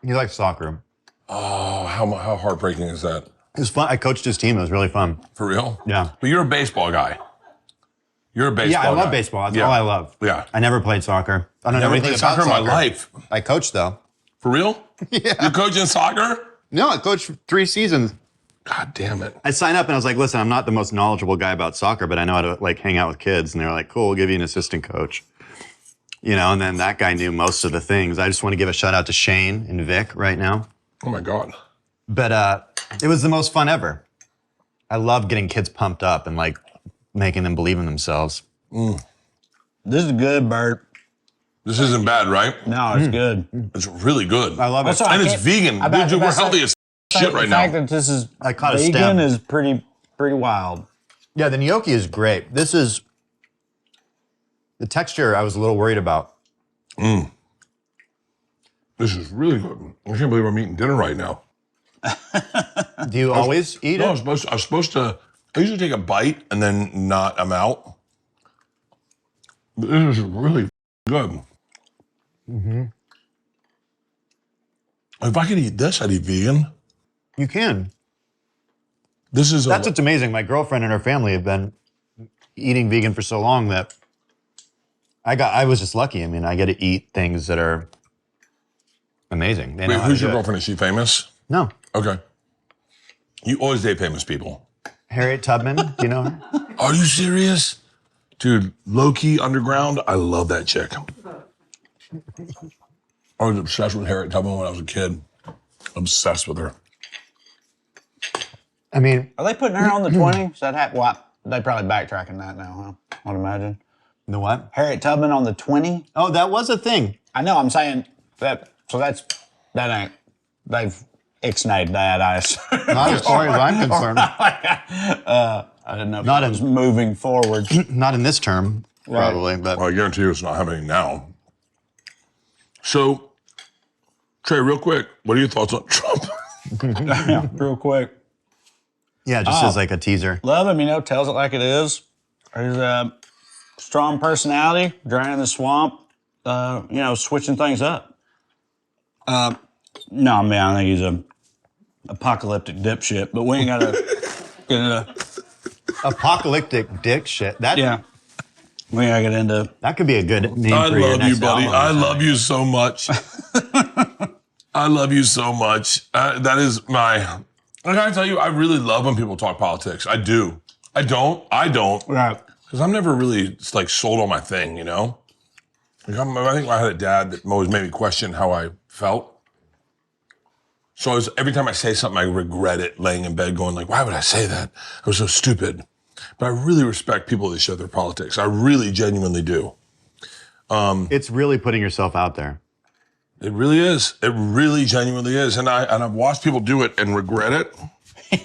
He likes soccer. Oh, how heartbreaking is that? It was fun. I coached his team. It was really fun. For real? Yeah. But you're a baseball guy. You're a baseball guy. Yeah, I love baseball. That's all I love. Yeah. I never played soccer. I don't know Never anything played about soccer in my life. I coached though. For real? Yeah. You're coaching soccer? No, I coached for 3 seasons. God damn it. I signed up and I was like, listen, I'm not the most knowledgeable guy about soccer, but I know how to like hang out with kids. And they were like, cool, we'll give you an assistant coach. And then that guy knew most of the things. I just want to give a shout out to Shane and Vic right now. Oh my God. But it was the most fun ever. I love getting kids pumped up and like making them believe in themselves. This is good, Bert. This isn't bad, right? No, it's good. It's really good. I love it. Also, and I it's can't- vegan. I bet- Dude, we're that's healthy like- as shit right the fact now. that this is I caught a vegan stem. is pretty wild. Yeah, the gnocchi is great. This is the texture I was a little worried about. This is really good. I can't believe I'm eating dinner right now. Do you always eat No, it? I usually take a bite and then I'm out. But this is really good. If I could eat this, I'd eat vegan. You can. This is That's what's amazing. My girlfriend and her family have been eating vegan for so long that I was just lucky. I mean, I get to eat things that are amazing. They know Wait, how who's to your do it. girlfriend? Is she famous? No. Okay. You always date famous people. Harriet Tubman, do you know her? Are you serious? Dude, low-key underground, I love that chick. I was obsessed with Harriet Tubman when I was a kid. Obsessed with her. I mean, Are they putting her on the 20? Is that well, they probably backtracking that now, huh? I'd imagine. the what? Harriet Tubman on the 20? Oh, that was a thing. I know, I'm saying that, so that ain't, they've ixnayed that, I assume. Not as far as I'm concerned. I didn't know if Not it in- was moving forward. Not in this term, probably, but Well, I guarantee you it's not happening now. So, Trae, real quick, what are your thoughts on Trump? Real quick. yeah, just as like a teaser. Love him, tells it like it is. He's a strong personality, draining the swamp, switching things up. No, man, I think he's a apocalyptic dipshit, but we ain't gotta get into, Apocalyptic dick shit. That we ain't gotta get into, that could be a good name I for your love you, next buddy. album. I love you so much. I love you so much. That is I gotta tell you, I really love when people talk politics. I do. I don't. right. Because I'm never really like sold on my thing, you know? Like I think I had a dad that always made me question how I felt. So every time I say something, I regret it, laying in bed going like, why would I say that? I was so stupid. But I really respect people that show their politics. I really genuinely do. It's really putting yourself out there. It really is. It really genuinely is. And I've watched people do it and regret it.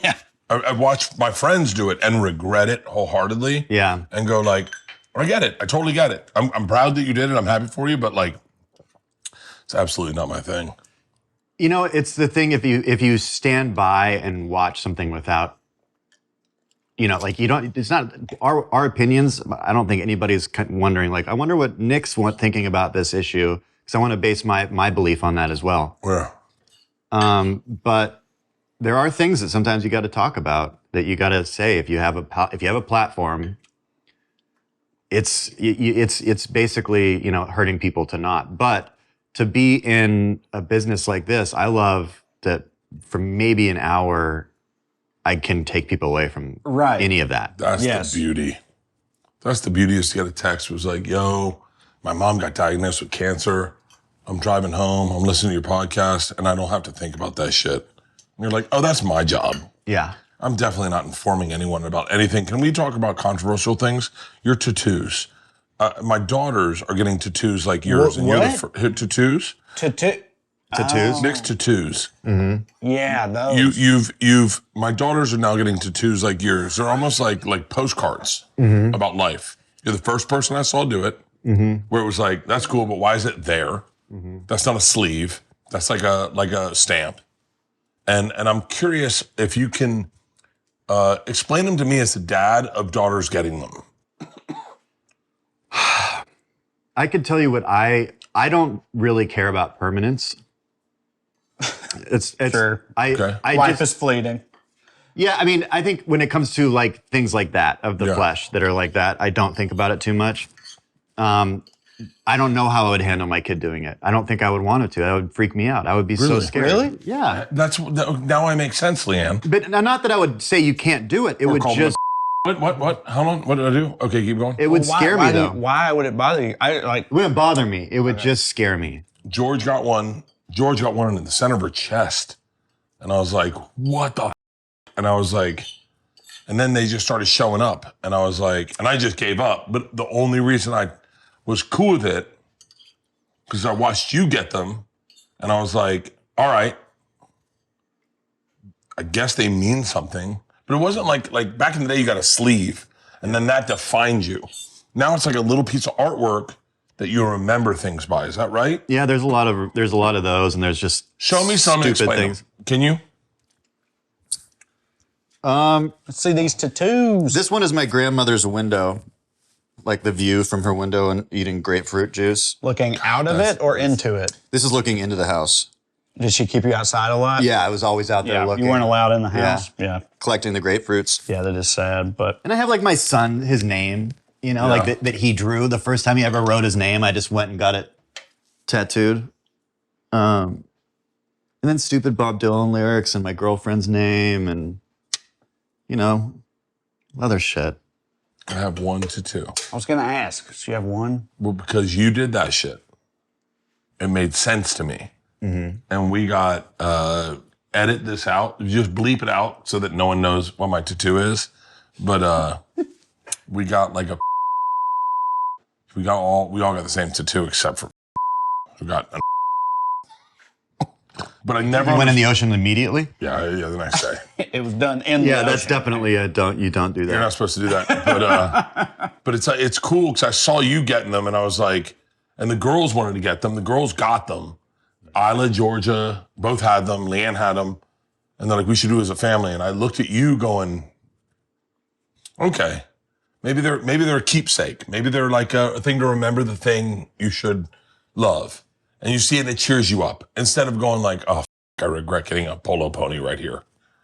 Yeah. I've watched my friends do it and regret it wholeheartedly. Yeah. And go like, I get it. I totally get it. I'm proud that you did it. I'm happy for you, but like, it's absolutely not my thing. You know, it's the thing if you stand by and watch something without, you know, like you don't, it's not, our opinions, I don't think anybody's wondering, like, I wonder what Nick's thinking about this issue, because I want to base my belief on that as well. Yeah. But there are things that sometimes you got to talk about, that you got to say if you have a platform. It's basically, you know, hurting people to not. But to be in a business like this, I love that for maybe an hour, I can take people away from any of that. That's the beauty. That's the beauty, is to get a text. It was like, yo, my mom got diagnosed with cancer. I'm driving home. I'm listening to your podcast, and I don't have to think about that shit. And you're like, oh, that's my job. Yeah. I'm definitely not informing anyone about anything. Can we talk about controversial things? Your tattoos. My daughters are getting tattoos like yours. And you're the tattoos? Tattoos? Nick's tattoos. Mm-hmm. Yeah, those. You've. My daughters are now getting tattoos like yours. They're almost like postcards about life. You're the first person I saw do it, where it was like, that's cool, but why is it there? That's not a sleeve. That's like a stamp. And I'm curious if you can explain them to me as a dad of daughters getting them. I could tell you what I don't really care about permanence. It's Sure. Life is fleeting. Yeah, I mean, I think when it comes to like things like that of the flesh that are like that, I don't think about it too much. I don't know how I would handle my kid doing it. I don't think I would want it to. That would freak me out. I would be so scared. Really? Yeah. Now I make sense, Leanne. But not that I would say you can't do it. It would just. What? How long? What did I do? Okay, keep going. It would scare me though. Why would it bother you? It wouldn't bother me. It would just scare me. George got one in the center of her chest. And I was like, what the f-? And I was like, and then they just started showing up. And I was like, and I just gave up. But the only reason I was cool with it, because I watched you get them. And I was like, all right, I guess they mean something. But it wasn't like back in the day, you got a sleeve and then that defined you. Now it's like a little piece of artwork that you remember things by. Is that right? Yeah, there's a lot of those, and there's just show me some and explain things. Can you? Let's see these tattoos. This one is my grandmother's window, like the view from her window and eating grapefruit juice. Looking out of it or into it? This is looking into the house. Did she keep you outside a lot? Yeah, I was always out there looking. You weren't allowed in the house? Yeah. Collecting the grapefruits. Yeah, that is sad, but... And I have like my son, his name, you know, like that he drew. The first time he ever wrote his name, I just went and got it tattooed. And then stupid Bob Dylan lyrics and my girlfriend's name and, you know, other shit. I have 1 to 2. I was going to ask, does she have one? Well, because you did that shit. It made sense to me. And we got, edit this out, just bleep it out so that no one knows what my tattoo is. But we got like we all got the same tattoo except for we got but I never went in the ocean immediately? Yeah, the next day. It was done in the ocean. That's definitely you don't do that. You're not supposed to do that. But it's cool because I saw you getting them and I was like, and the girls wanted to get them. The girls got them. Isla, Georgia, both had them. Leanne had them. And they're like, we should do it as a family. And I looked at you going, okay, maybe they're a keepsake. Maybe they're like a thing to remember the thing you should love. And you see it and it cheers you up. Instead of going like, oh, I regret getting a polo pony right here.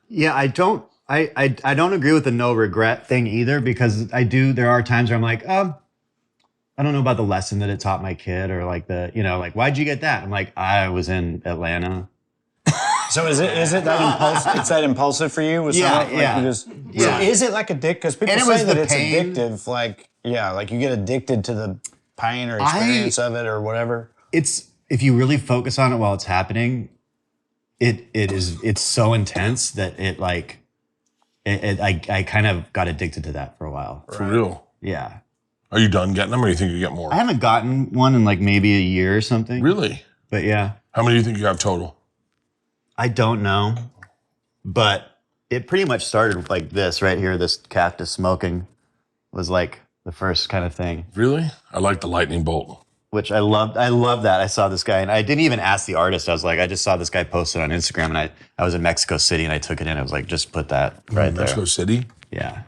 Yeah, I don't agree with the no regret thing either, because there are times where I'm like, I don't know about the lesson that it taught my kid, or like like, why'd you get that? I'm like, I was in Atlanta. So is it that impulsive? It's that impulsive for you? Yeah. So is it like addictive? Because people say that it's addictive. Like you get addicted to the pain or experience of it or whatever. It's, if you really focus on it while it's happening, it's so intense that I kind of got addicted to that for a while. For real? Yeah. Are you done getting them, or do you think you get more? I haven't gotten one in like maybe a year or something. Really? But yeah. How many do you think you have total? I don't know, but it pretty much started like this right here. This cactus smoking was like the first kind of thing, Really? I like the lightning bolt. which I loved. I love that. I saw this guy, and I didn't even ask the artist. I was like, I just saw this guy posted on Instagram, and I was in Mexico City, and I took it in. I was like, just put that right there. Mexico City? Yeah.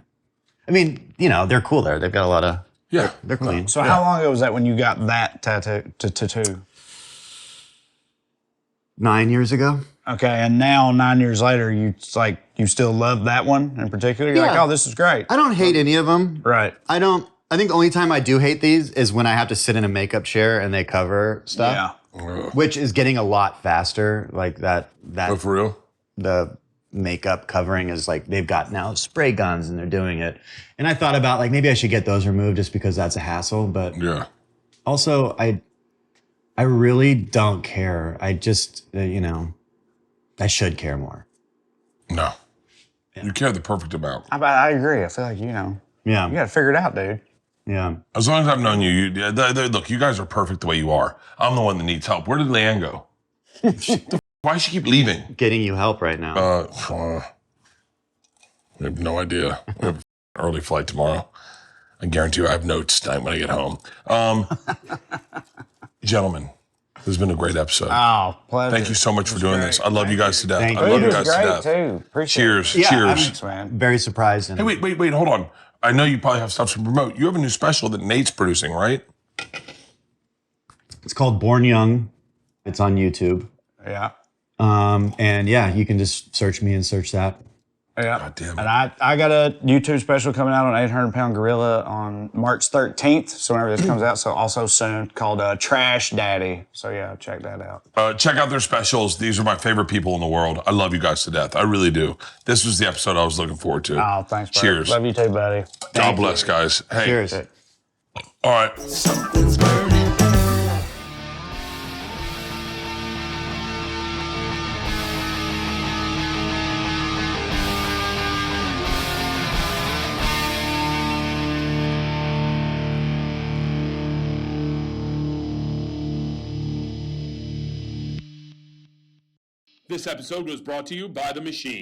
I mean, you know, they're cool there. They've got a lot of. Yeah. They're clean. So how long ago was that when you got that tattoo? 9 years ago. Okay, and now 9 years later, you still love that one in particular. You're like, Yeah. oh, this is great. I don't hate any of them. Right. I don't. I think the only time I do hate these is when I have to sit in a makeup chair and they cover stuff. Yeah. Which is getting a lot faster. Like that. Oh, for real? The makeup covering is like they've got now spray guns and they're doing it. And I thought about like maybe I should get those removed just because that's a hassle. But Yeah. also I really don't care. I just you know, I should care more. No. You care the perfect amount. I agree. I feel like, you got Yeah. to figure it out, dude. Yeah. As long as I've known you, look, you guys are perfect the way you are. I'm the one that needs help. Where did Leanne go? Why does she keep leaving? Getting you help right now. I have no idea. We have an early flight tomorrow. I guarantee you I have notes tonight when I get home. Gentlemen, this has been a great episode. Oh, pleasure. Thank you so much for doing this. I love you guys to death. Thank I you. love you Food guys was to great, death. too. Appreciate Cheers. Yeah, Cheers. Thanks, man. Very surprised. And Hey, wait, hold on. I know you probably have stuff to promote. You have a new special that Nate's producing, right? It's called Born Young. It's on YouTube. Yeah. And yeah, you can just search me and search that. Yeah. God damn it. And I got a YouTube special coming out on 800 Pound Gorilla on March 13th. So whenever this comes out, so also soon, called Trash Daddy. So yeah, check that out. Check out their specials. These are my favorite people in the world. I love you guys to death. I really do. This was the episode I was looking forward to. Oh, thanks, Bert. Cheers. Love you too, buddy. God bless, guys. Hey. Cheers. All right. Something's burning. This episode was brought to you by The Machine.